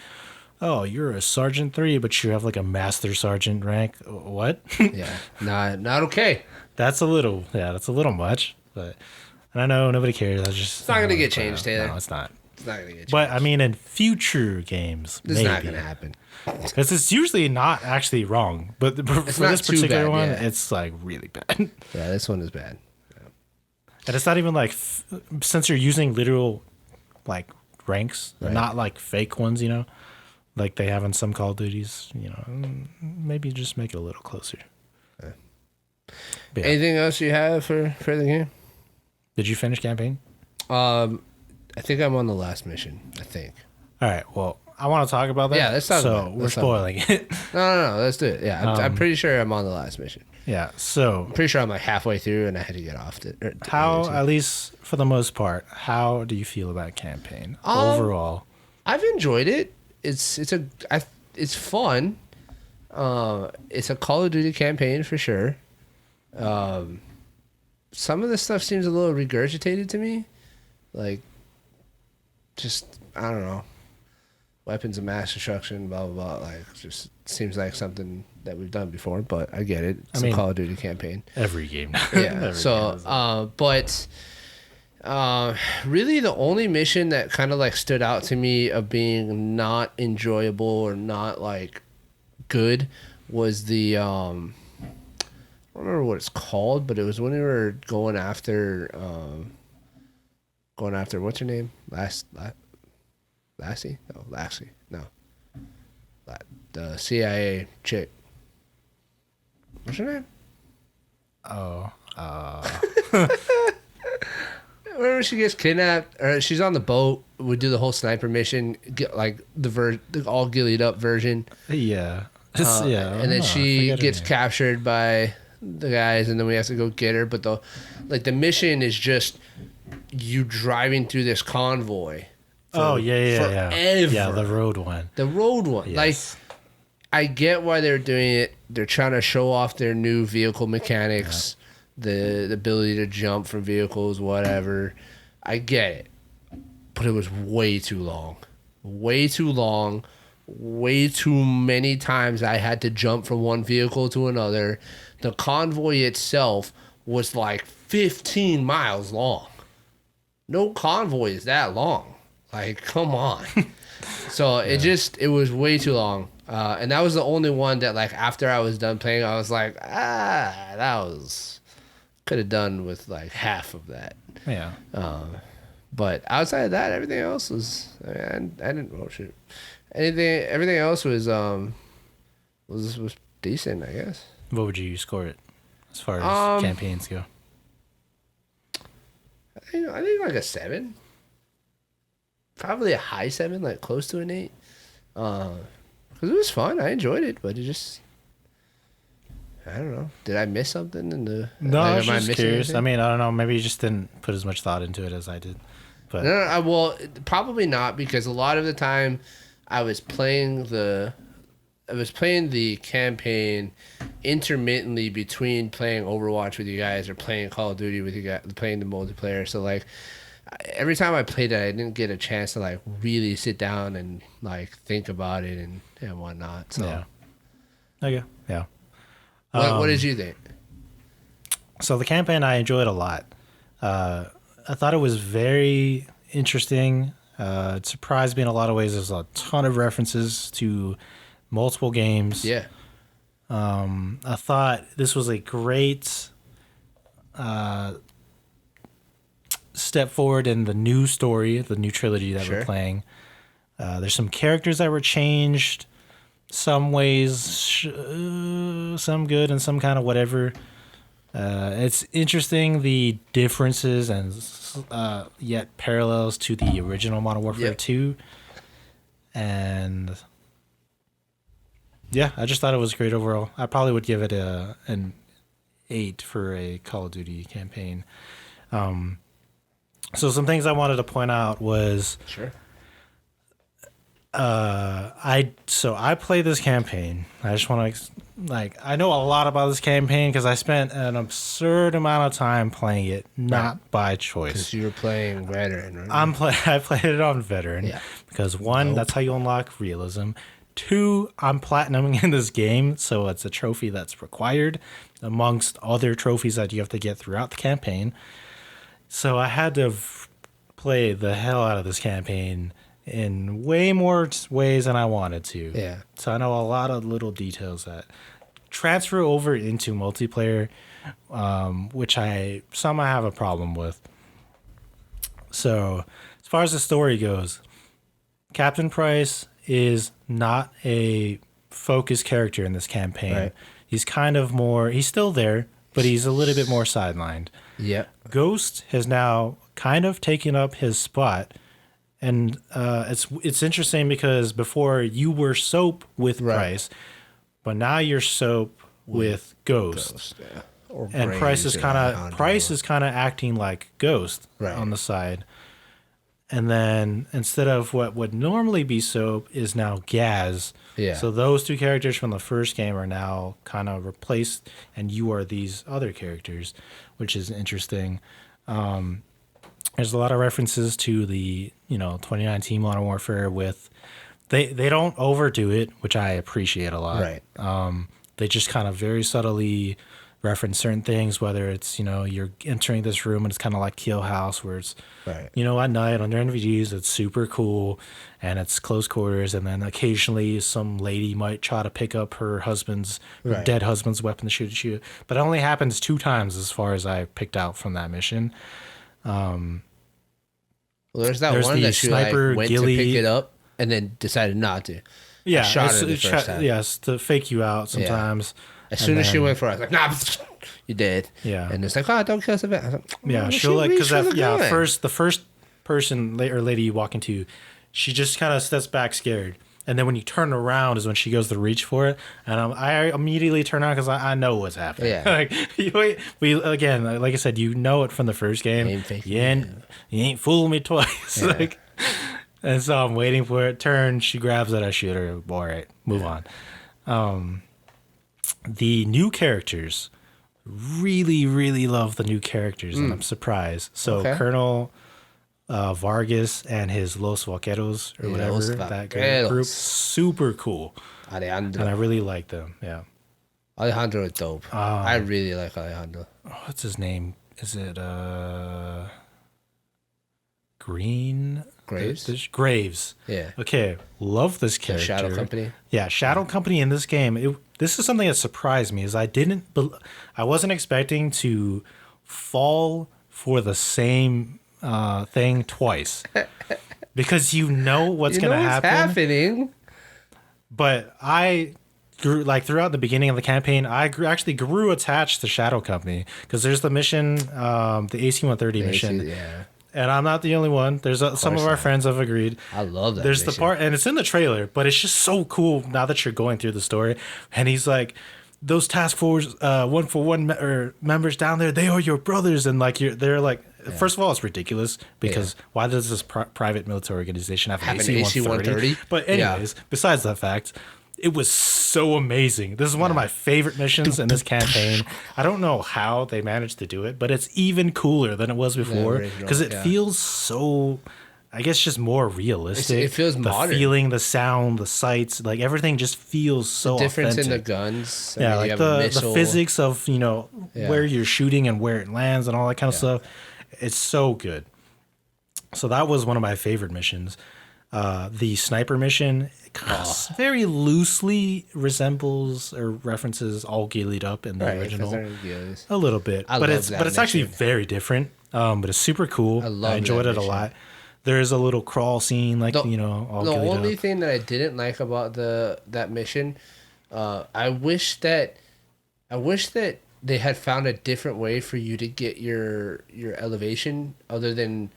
oh, you're a Sergeant 3, but you have like a Master Sergeant rank. What?
Yeah, not okay.
That's a little much. But and I know nobody cares.
It's not gonna get changed, Taylor.
No, it's not.
It's not gonna get changed.
But I mean, in future games,
This
maybe.
is not gonna happen.
Because it's usually not actually wrong. But for
not
this
too
particular
bad,
one,
yeah.
it's like really bad.
Yeah, this one is bad.
And it's not even like, since you're using literal like ranks,
Right.
not like fake ones, you know, like they have in some Call of Duties, you know, maybe just make it a little closer.
Yeah.
But yeah.
Anything else you have for the game?
Did you finish campaign?
I think I'm on the last mission. I think.
All right. Well, I want to talk about that.
Yeah, let's talk
so
about it.
we're
Let's talk
spoiling it.
No. Let's do it. Yeah, I'm pretty sure I'm on the last mission.
Yeah. So
I'm pretty sure I'm like halfway through, and I had to get off.
how, at least for the most part, how do you feel about campaign overall?
I've enjoyed it. It's fun. It's a Call of Duty campaign for sure. Some of the stuff seems a little regurgitated to me, like just I don't know, weapons of mass destruction, blah blah blah. Like just seems like something that we've done before, but I get it. It's a Call of Duty campaign.
Every game.
Yeah. Really the only mission that kind of like stood out to me of being not enjoyable or not like good was the I don't remember what it's called, but it was when we were going after what's her name? Lassie? No, Lassie. No. The CIA chick. What's her name?
Oh.
Whenever she gets kidnapped, or she's on the boat, we do the whole sniper mission, get like the all gillied up version.
Yeah. Yeah.
And then she gets captured by the guys, and then we have to go get her. But the mission is just you driving through this convoy.
Yeah.
Forever.
Yeah, the road one.
The road one.
Yes.
Like, I get why they're doing it. They're trying to show off their new vehicle mechanics, the ability to jump from vehicles, whatever. I get it. But it was way too long. Way too long. Way too many times I had to jump from one vehicle to another. The convoy itself was like 15 miles long. No convoy is that long. Like, come on. So it was way too long. And that was the only one that, like, after I was done playing, I was like, could have done with like half of that.
Yeah.
But outside of that, everything else was, I didn't, oh shit. Everything else was decent, I guess.
What would you score it as far as campaigns go?
I think like a 7. Probably a high 7, like close to an 8. Because it was fun. I enjoyed it, but it just, I don't know. Did I miss something in the?
No,
like,
I was just curious.
anything?
I mean, I don't know. Maybe you just didn't put as much thought into it as I did. But
No, well, probably not, because a lot of the time I was playing the campaign intermittently between playing Overwatch with you guys or playing Call of Duty with you guys, playing the multiplayer. So like every time I played it, I didn't get a chance to like really sit down and like think about it and whatnot. So
yeah. Okay. Yeah.
What did you think?
So the campaign I enjoyed a lot. I thought it was very interesting. It surprised me in a lot of ways. There's a ton of references to multiple games.
Yeah.
I thought this was a great step forward in the new story, the new trilogy that we're playing. There's some characters that were changed, some ways, some good and some kind of whatever. It's interesting, the differences and yet parallels to the original Modern Warfare 2. And yeah, I just thought it was great overall. I probably would give it an 8 for a Call of Duty campaign. So some things I wanted to point out was I play this campaign. I just want to I know a lot about this campaign because I spent an absurd amount of time playing it, not by choice.
Because you were playing veteran, right?
I played it on veteran because one, that's how you unlock realism. Two, I'm platinuming in this game, so it's a trophy that's required amongst other trophies that you have to get throughout the campaign. So I had to play the hell out of this campaign in way more ways than I wanted to.
Yeah.
So I know a lot of little details that transfer over into multiplayer, which I have a problem with. So as far as the story goes, Captain Price is not a focused character in this campaign.
Right.
He's kind of more, he's still there, but he's a little bit more sidelined.
Yeah.
Ghost has now kind of taken up his spot. And it's interesting because before you were Soap with Price, but now you're Soap with Ghost.
Yeah.
And Price is kind of acting like Ghost on the side. And then instead of what would normally be Soap is now Gaz. Yeah. So those two characters from the first game are now kind of replaced, and you are these other characters, which is interesting. There's a lot of references to the 2019 Modern Warfare with they don't overdo it, which I appreciate a lot.
Right.
They just kind of very subtly reference certain things, whether it's you're entering this room and it's kind of like Kill House, where it's at night on their NVGs it's super cool and it's close quarters, and then occasionally some lady might try to pick up her dead husband's weapon to shoot at you, but it only happens 2 times as far as I picked out from that mission.
Well, there's that one that she went to pick it up and then decided not to.
Yeah,
shot her the first time.
Yes, to fake you out sometimes.
Yeah. As soon as she went for it, I was like, nah, you're dead.
Yeah.
And it's like, oh, don't kill us. Like,
yeah, she'll because the first person or lady you walk into, she just kind of steps back scared. And then when you turn around is when she goes to reach for it. And I immediately turn around because I know what's happening.
Yeah.
Again, like I said, you know it from the first game. You ain't fooling me twice.
Yeah.
And so I'm waiting for it. Turn, she grabs it, I shoot her. All right, move on. The new characters, really, really love the new characters, and I'm surprised. So Colonel Vargas and his Los Vaqueros or whatever, that group, super cool.
Alejandro.
And I really like them. Yeah.
Alejandro is dope. I really like Alejandro.
What's his name? Is it Graves? Yeah. Okay. Love this character.
The Shadow Company?
Yeah, Shadow Company in this game. This is something that surprised me, is I wasn't expecting to fall for the same thing twice. Because you know what's going to happen.
Happening.
But I grew, throughout the beginning of the campaign, I actually grew attached to Shadow Company. Because there's the mission, the AC-130 mission.
Yeah.
And I'm not the only one. There's some of our friends have agreed.
I love that.
There's
mission.
the part, and it's in the trailer, but it's just so cool now that you're going through the story. And he's like, those task force 141 members down there, they are your brothers. And they're like, first of all, it's ridiculous because why does this private military organization have an AC-130? But anyways, besides that fact, it was so amazing. This is one of my favorite missions in this campaign. I don't know how they managed to do it, but it's even cooler than it was before because it feels so, I guess, just more realistic.
It feels modern.
The feeling, the sound, the sights, everything just feels so
the difference
authentic.
In the guns.
The physics of, where you're shooting and where it lands and all that kind of stuff. It's so good. So that was one of my favorite missions. The sniper mission very loosely resembles or references All Gillied Up in the original. A little bit. But it's actually very different. But it's super cool. I enjoyed it a lot. There is a little crawl scene, All Gillied Up.
The only thing that I didn't like about that mission, I wish that they had found a different way for you to get your elevation other than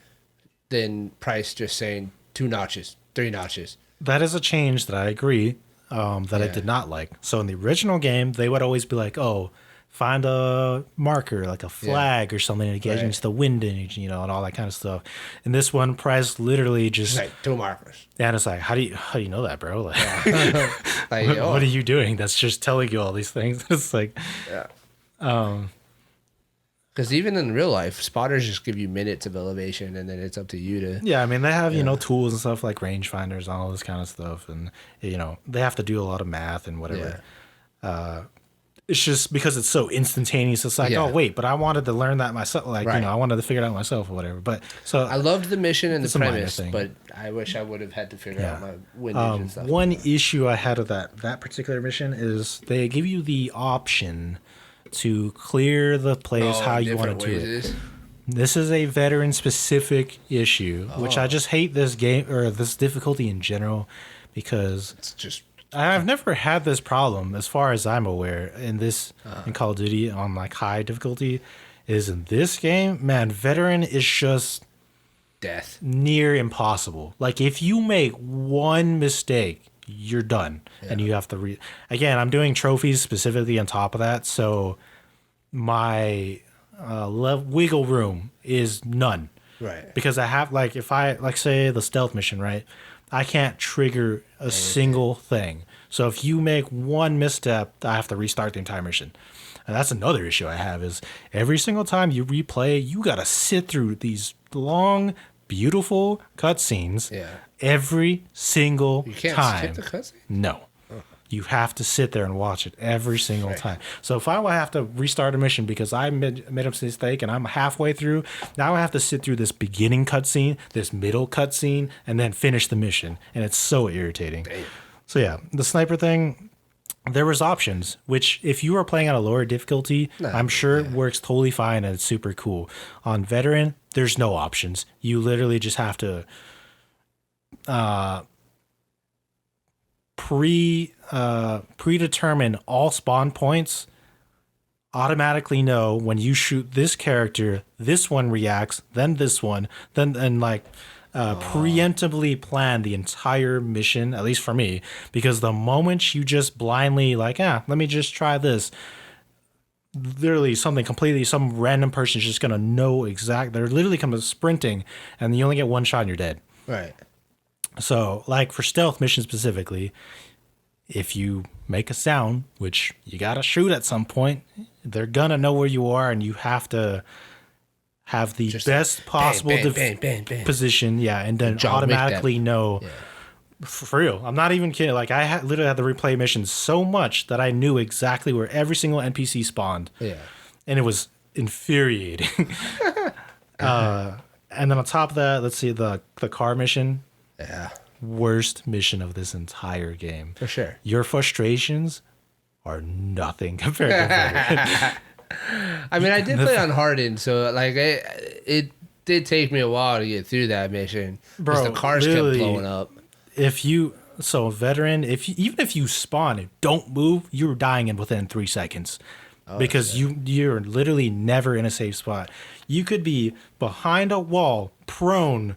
Price just saying 2 notches, 3 notches.
That is a change that I agree I did not like. So in the original game, they would always be like, oh, find a marker like a flag or something to get into the wind energy, and all that kind of stuff. And this one, Price literally just
like 2 markers.
Yeah, and it's like, how do you know that, bro? Like,
Like,
what are you doing? That's just telling you all these things. It's like,
because even in real life, spotters just give you minutes of elevation, and then it's up to you to.
Yeah, I mean, they have tools and stuff like rangefinders and all this kind of stuff, and they have to do a lot of math and whatever. It's just because it's so instantaneous. It's like, oh wait, but I wanted to learn that myself. Like I wanted to figure it out myself or whatever. But so
I loved the mission and the premise, but I wish I would have had to figure out my windage and stuff.
One issue I had with that particular mission is they give you the option to clear the place how you want to do it. This is a veteran specific issue, which I just hate this game or this difficulty in general because
it's just.
I've never had this problem, as far as I'm aware, in Call of Duty on like high difficulty. Is in this game, man, veteran is just
death,
near impossible. Like if you make one mistake, you're done, and you have to again. I'm doing trophies specifically on top of that, so my wiggle room is none.
Right.
Because I have if I say the stealth mission, right? I can't trigger a single thing. So if you make one misstep, I have to restart the entire mission. And that's another issue I have is every single time you replay, you got to sit through these long, beautiful cutscenes every single time. You can't
skip the cutscene?
No. You have to sit there and watch it every single time. So if I have to restart a mission because I made a mistake and I'm halfway through, now I have to sit through this beginning cutscene, this middle cutscene, and then finish the mission. And it's so irritating. Damn. So yeah, the sniper thing, there was options, which if you are playing at a lower difficulty, I'm sure it works totally fine and it's super cool. On veteran, there's no options. You literally just have to predetermine all spawn points, automatically know when you shoot this character, this one reacts, then this one, preemptively plan the entire mission, at least for me, because the moment you just blindly let me just try this, literally some random person is just going to know they're literally coming sprinting and you only get one shot and you're dead.
Right.
So, for stealth missions specifically, if you make a sound, which you got to shoot at some point, they're going to know where you are, and you have to have the best possible position. Yeah, and then automatically know. Yeah. For real. I'm not even kidding. I literally had to replay missions so much that I knew exactly where every single NPC spawned. Yeah. And it was infuriating. And then on top of that, let's see the car mission.
Yeah.
Worst mission of this entire game.
For sure.
Your frustrations are nothing compared to that.
I mean, I did play on hardened, so it did take me a while to get through that mission. Bro, the cars kept blowing up.
Veteran, even if you spawn and don't move, you're dying within 3 seconds. Because you're literally never in a safe spot. You could be behind a wall, prone,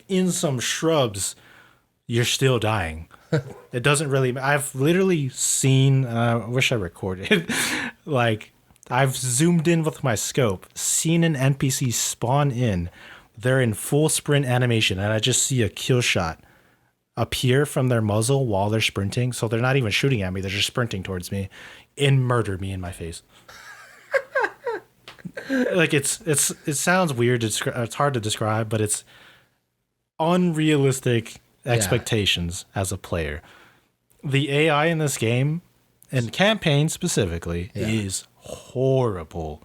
in some shrubs, you're still dying. It doesn't really. I've literally seen. I wish I recorded. I've zoomed in with my scope, seen an NPC spawn in. They're in full sprint animation, and I just see a kill shot appear from their muzzle while they're sprinting. So they're not even shooting at me; they're just sprinting towards me, and murder me in my face. It sounds weird. It's hard to describe, but it's unrealistic expectations as a player. The AI in this game, and campaign specifically, is horrible.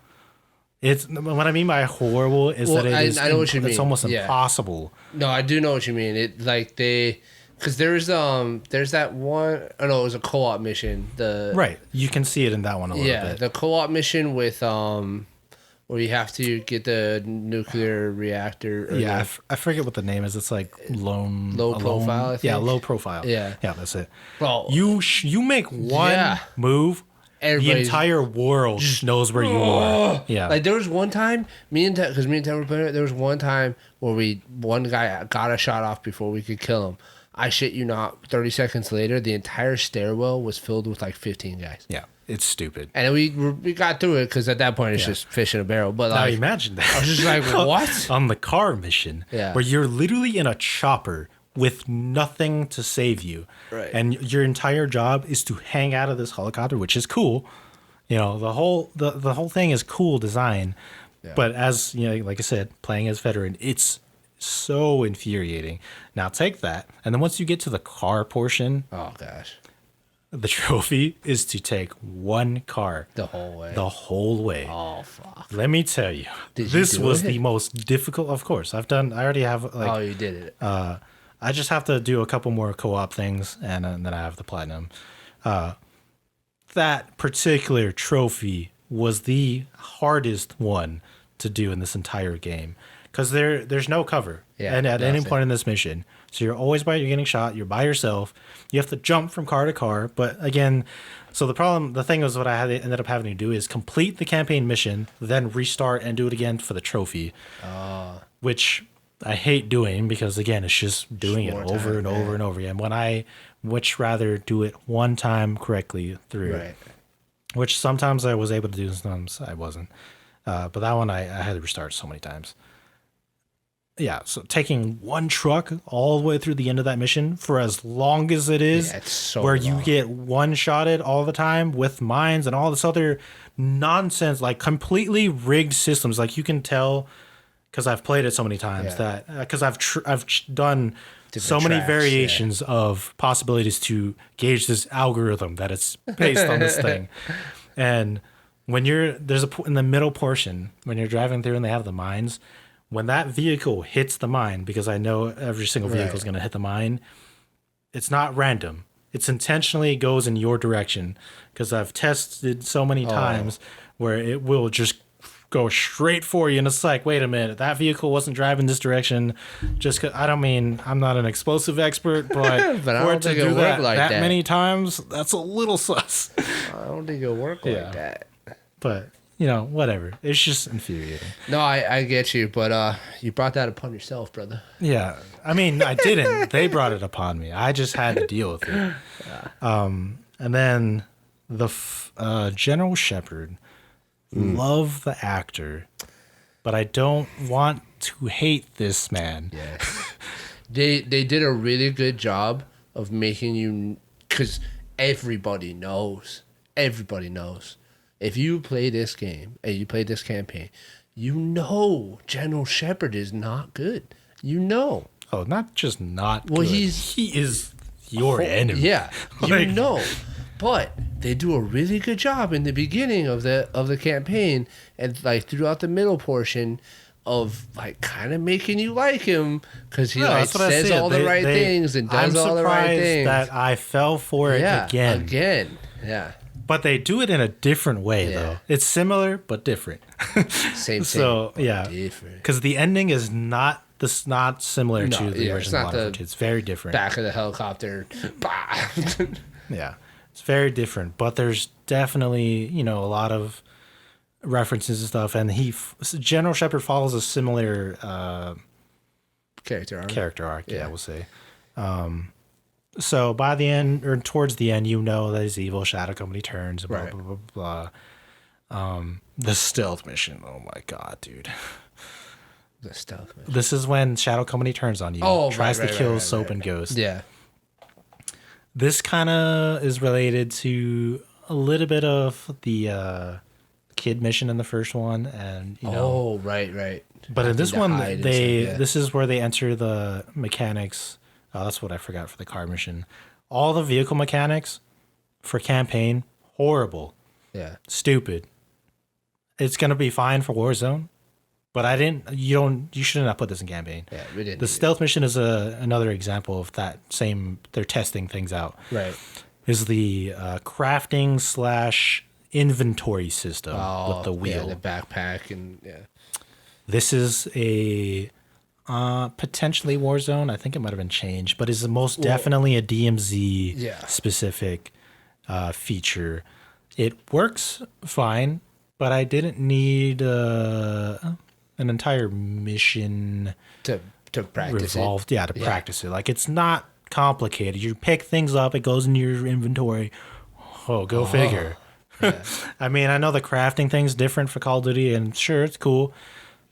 It's what I mean by horrible is that I know what you mean. It's almost impossible.
No, I do know what you mean. Because there's that one. Oh no, it was a co-op mission.
Right, you can see it in that one a little bit.
Yeah, the co-op mission with where you have to get the nuclear reactor.
I forget what the name is. It's like
low profile. I think.
Yeah, low profile.
Yeah,
that's it.
Bro,
you make one move, the entire world knows where you are. Yeah,
there was one time me and Ted were playing it. There was one time where one guy got a shot off before we could kill him. I shit you not. 30 seconds later, the entire stairwell was filled with 15 guys.
Yeah. It's stupid.
And we got through it because at that point it's just fish in a barrel. But
Now
like,
imagine that.
I was just like, what?
On the car mission, where you're literally in a chopper with nothing to save you,
right?
And your entire job is to hang out of this helicopter, which is cool. You know, the whole thing is cool design, but as you know, like I said, playing as veteran, it's so infuriating. Now take that, and then once you get to the car portion,
oh gosh.
The trophy is to take one car
the whole way.
Oh,
fuck.
Let me tell you, this was the most difficult. Of course, I already have. Like,
oh, you did it.
I just have to do a couple more co-op things, and then I have the platinum. That particular trophy was the hardest one to do in this entire game because there's no cover, and at any point in this mission. So you're you're getting shot. You're by yourself. You have to jump from car to car. But again, so the thing was what I ended up having to do is complete the campaign mission, then restart and do it again for the trophy, which I hate doing because again, it's just doing it over and over and over again. When I much rather do it one time correctly through, which sometimes I was able to do, sometimes I wasn't. But that one I had to restart so many times. Yeah, so taking one truck all the way through the end of that mission for as long as it is,
it's so
where
long.
you get one-shotted all the time with mines and all this other nonsense, like completely rigged systems. Like you can tell, because I've played it so many times, that because I've done different many variations of possibilities to gauge this algorithm that it's based on this thing. And when there's in the middle portion, when you're driving through and they have the mines, when that vehicle hits the mine, because I know every single vehicle is going to hit the mine, it's not random. It's intentionally goes in your direction because I've tested so many times where it will just go straight for you. And it's like, wait a minute, that vehicle wasn't driving this direction. Just cause, I'm not an explosive expert, but,
but for it to do that
many times, that's a little sus.
I don't think it'll work like that.
But... you know, whatever. It's just infuriating.
No, I get you, but you brought that upon yourself, brother.
Yeah. I mean, I didn't. They brought it upon me. I just had to deal with it. And then the General Shepard, love the actor, but I don't want to hate this man.
Yes. They did a really good job of making you, because everybody knows. If you play this game and you play this campaign, you know General Shepard is not good. You know.
Oh, not just not
well,
good. He is your enemy.
Yeah, you know. But they do a really good job in the beginning of the campaign and like throughout the middle portion of like kind of making you like him because he like says all the right things and does all the right things.
I'm surprised that I fell for it again.
Yeah.
But they do it in a different way, though. It's similar, but different.
Same thing.
So, yeah. Because the ending is not similar to the original Modern Warfare 2. It's very different.
Back of the helicopter.
Yeah. It's very different. But there's definitely, you know, a lot of references and stuff. And General Shepard follows a similar character arc, we'll say. So by the end, or towards the end, you know that he's evil. Shadow Company turns. Blah blah blah blah. The stealth mission. Oh my god, dude.
The stealth mission.
This is when Shadow Company turns on you. Tries to kill Soap and Ghost.
Yeah.
This kind of is related to a little bit of the kid mission in the first one, and you know.
Oh right.
But in this one, this is where they enter the mechanics. Oh, that's what I forgot for the car mission. All the vehicle mechanics for campaign, horrible.
Yeah.
Stupid. It's gonna be fine for Warzone, but you shouldn't have put this in campaign.
Yeah, we didn't.
The stealth mission is another example of that same. They're testing things out.
Right.
Is the crafting / inventory system with the wheel,
the backpack, and
This is a. Potentially Warzone. I think it might have been changed, but is most definitely a DMZ specific feature. It works fine, but I didn't need an entire mission
to practice
revolved. To practice it. Like it's not complicated. You pick things up, it goes into your inventory. Oh, go figure.
Yeah.
I mean, I know the crafting thing's different for Call of Duty, and sure, it's cool.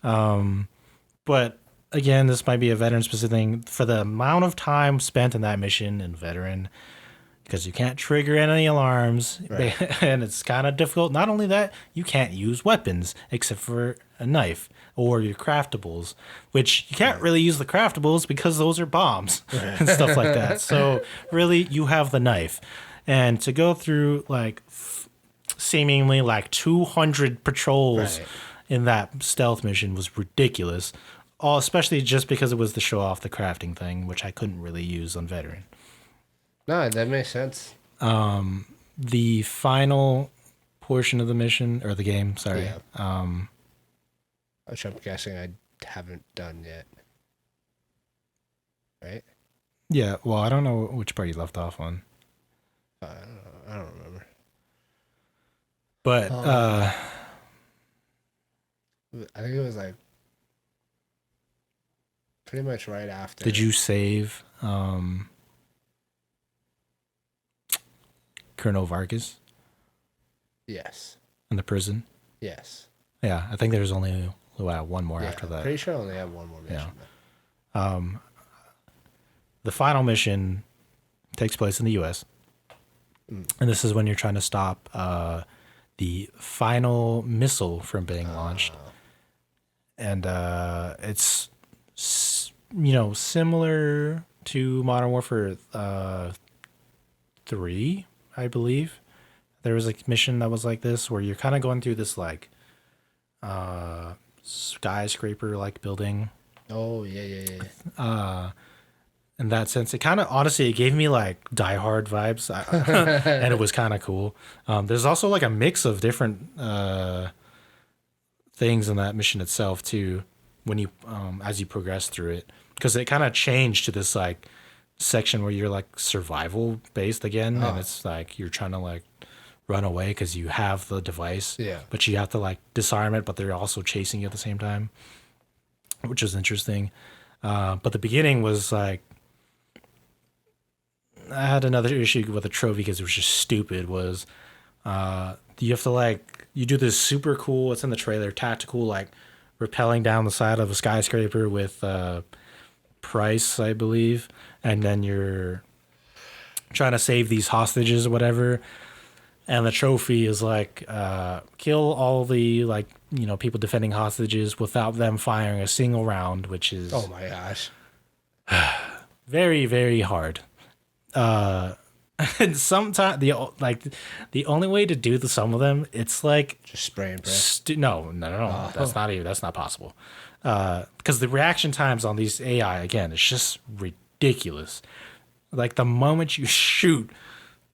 But again, this might be a veteran specific thing. For the amount of time spent in that mission in veteran, because you can't trigger any alarms,
Right.
and it's kind of difficult. Not only that, you can't use weapons except for a knife or your craftables, which you can't really use the craftables because those are bombs and stuff like that. So really, you have the knife, and to go through like seemingly like 200 patrols in that stealth mission was ridiculous. All especially just because it was to show off the crafting thing, which I couldn't really use on veteran.
No, that makes sense.
The final portion of the mission or the game, sorry.
Yeah. Which I'm guessing I haven't done yet. Right?
Yeah, well, I don't know which part you left off on.
I don't remember.
But
I think it was like pretty much right after.
did you save Colonel Vargas
Yes.
in the prison?
Yes.
Yeah, I think there's only one more after that.
Pretty sure I only have one more mission.
Yeah. The final mission takes place in the U.S. And this is when you're trying to stop the final missile from being launched. And it's similar to Modern Warfare 3, I believe. There was a mission that was like this where you're kind of going through this like skyscraper like building.
Oh yeah.
In that sense, it kind of honestly it gave me like Die Hard vibes, and it was kind of cool. There's also like a mix of different things in that mission itself too. When you as you progress through it, because it kind of changed to this like section where you're like survival based again, and it's like you're trying to like run away because you have the device, but you have to like disarm it, but they're also chasing you at the same time, which is interesting. But the beginning was like I had another issue with the trophy because it was just stupid. Was you have to like you do this super cool, it's in the trailer, tactical like rappelling down the side of a skyscraper with Price, I believe, and then you're trying to save these hostages or whatever. And the trophy is like kill all the like people defending hostages without them firing a single round, which is
Oh my gosh.
very, very hard. And sometimes the only way to do some of them, it's like
Just spray and press.
no. That's not possible. Because the reaction times on these AI again, it's just ridiculous. Like the moment you shoot,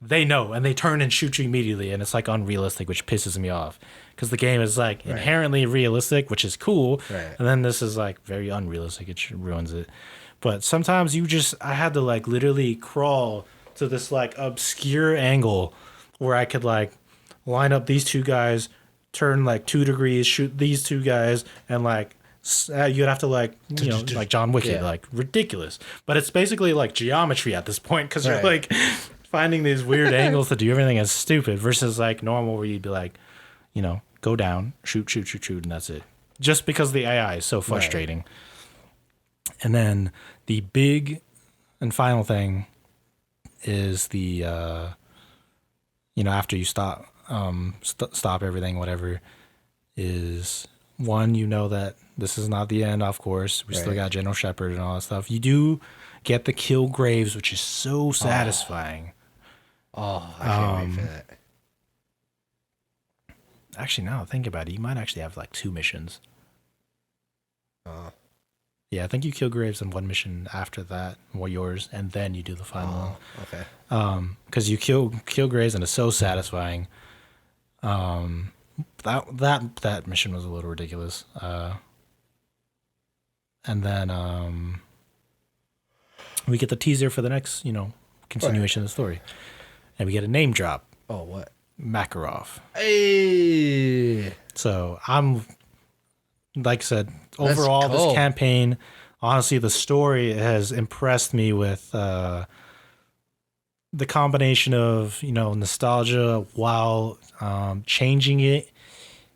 they know and they turn and shoot you immediately, and it's like unrealistic, which pisses me off. Because the game is like inherently realistic, which is cool, and then this is like very unrealistic. It ruins it. But sometimes I had to like literally crawl to this like obscure angle where I could like line up these two guys, turn like 2 degrees, shoot these two guys, and like you'd have to like like John Wick, like ridiculous. But it's basically like geometry at this point because you're like finding these weird angles to do everything is stupid versus like normal where you'd be like, go down, shoot, and that's it. Just because the AI is so frustrating. And then the big and final thing is the after you stop everything, whatever, is one, that this is not the end, of course. We still got General Shepard and all that stuff. You do get the kill Graves, which is so satisfying.
Oh, I can't wait for that.
Actually, now think about it, you might actually have like 2 missions. Yeah, I think you kill Graves in one mission after that, yours, and then you do the final one.
Okay.
Because you kill Graves and it's so satisfying. That mission was a little ridiculous. And then we get the teaser for the next, continuation of the story, and we get a name drop.
Oh, what?
Makarov.
Hey.
So I'm, like I said, overall this campaign, honestly, the story has impressed me with the combination of, nostalgia while changing it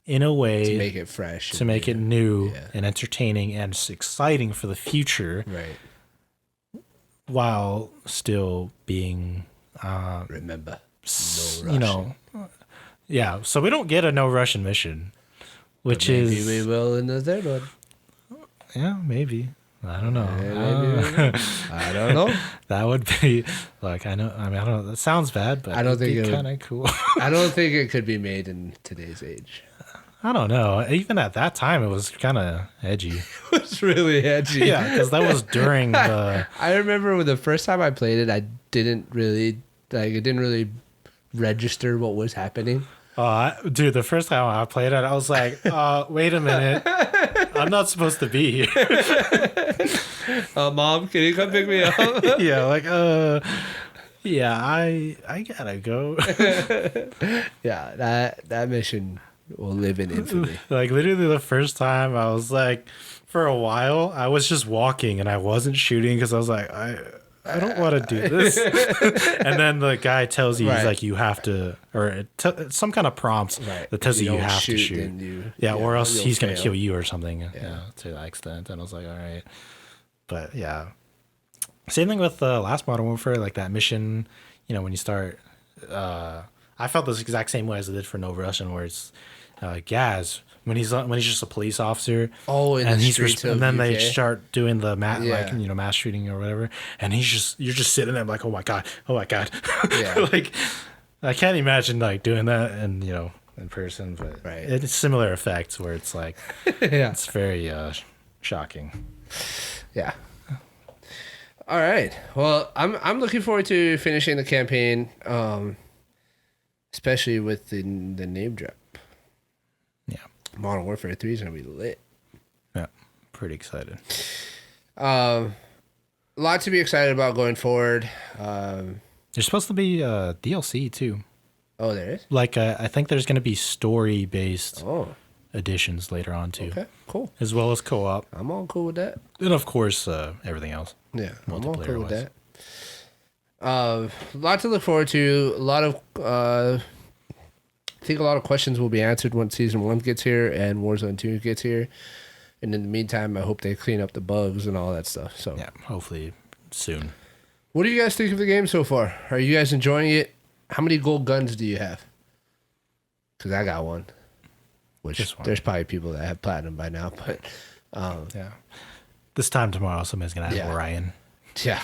in a way
to make it fresh,
to make it new and entertaining and exciting for the future,
right?
While still being
remember, no Russian.
Yeah. So we don't get a no Russian mission, which
maybe we will in the third one.
Yeah, maybe. I don't know.
I don't know.
That would be like, I don't know. That sounds bad, but
I don't think
it'd be kind of cool.
I don't think it could be made in today's age.
I don't know. Even at that time, it was kind of edgy.
It was really edgy.
Yeah, because that was during the.
I remember the first time I played it, I didn't really it didn't really register what was happening.
Dude, the first time I played it, I was like, wait a minute. I'm not supposed to be here.
Mom, can you come pick me up?
Yeah, like, yeah, I gotta go.
Yeah, that mission will live in infamy.
Like, literally the first time I was like, for a while, I was just walking and I wasn't shooting because I was like, I don't want to do this. And then the guy tells you, he's like, you have to, or some kind of prompt that tells you have to shoot. Or else he's going to kill you or something to that extent. And I was like, all right. But yeah. Same thing with the last Modern Warfare, like that mission, when you start, I felt this exact same way as I did for No Russian, where it's Gaz. When he's just a police officer,
and then
they start doing the mass shooting or whatever, and you're just sitting there like, oh my god, yeah. Like, I can't imagine like doing that in person, but it's similar effects where it's like, it's very shocking.
Yeah. All right. Well, I'm looking forward to finishing the campaign, especially with the name drop. Modern Warfare 3 is going to be lit.
Yeah, pretty excited.
A lot to be excited about going forward.
There's supposed to be DLC too.
Oh, there is?
Like, I think there's going to be story-based additions later on too.
Okay, cool.
As well as co-op.
I'm all cool with that.
And of course, everything else.
Yeah, I'm all cool with that. A lot to look forward to. A lot of... I think a lot of questions will be answered once Season 1 gets here and Warzone 2 gets here. And in the meantime, I hope they clean up the bugs and all that stuff. So
yeah, hopefully soon.
What do you guys think of the game so far? Are you guys enjoying it? How many gold guns do you have? Because I got one. Which there's probably people that have platinum by now. But
yeah, this time tomorrow, somebody's going to have Orion.
Yeah.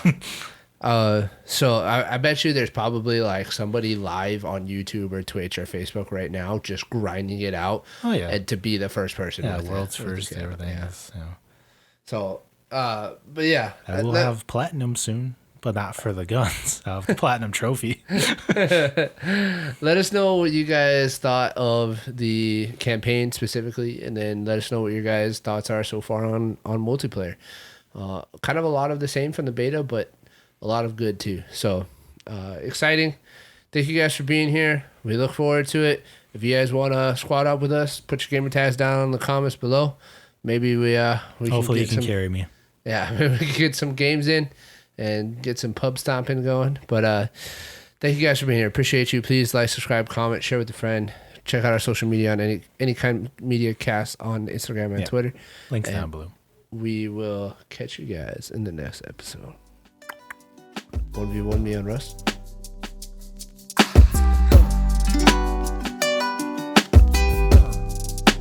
So I bet you there's probably like somebody live on YouTube or Twitch or Facebook right now just grinding it out.
Oh yeah,
and to be the first person.
Yeah, world's first. Everything is. Yeah.
So, but yeah,
I will have platinum soon, but not for the guns. I'll have the platinum trophy.
Let us know what you guys thought of the campaign specifically, and then let us know what your guys' thoughts are so far on multiplayer. Kind of a lot of the same from the beta, but a lot of good too. So exciting. Thank you guys for being here. We look forward to it. If you guys want to squad up with us, put your gamer tags down in the comments below. Maybe we
hopefully you can carry me.
Yeah, maybe we can get some games in and get some pub stomping going. But thank you guys for being here. Appreciate you. Please like, subscribe, comment, share with a friend. Check out our social media on any kind of media cast on Instagram and Twitter.
Links down below.
We will catch you guys in the next episode. 1v1 me on Rust.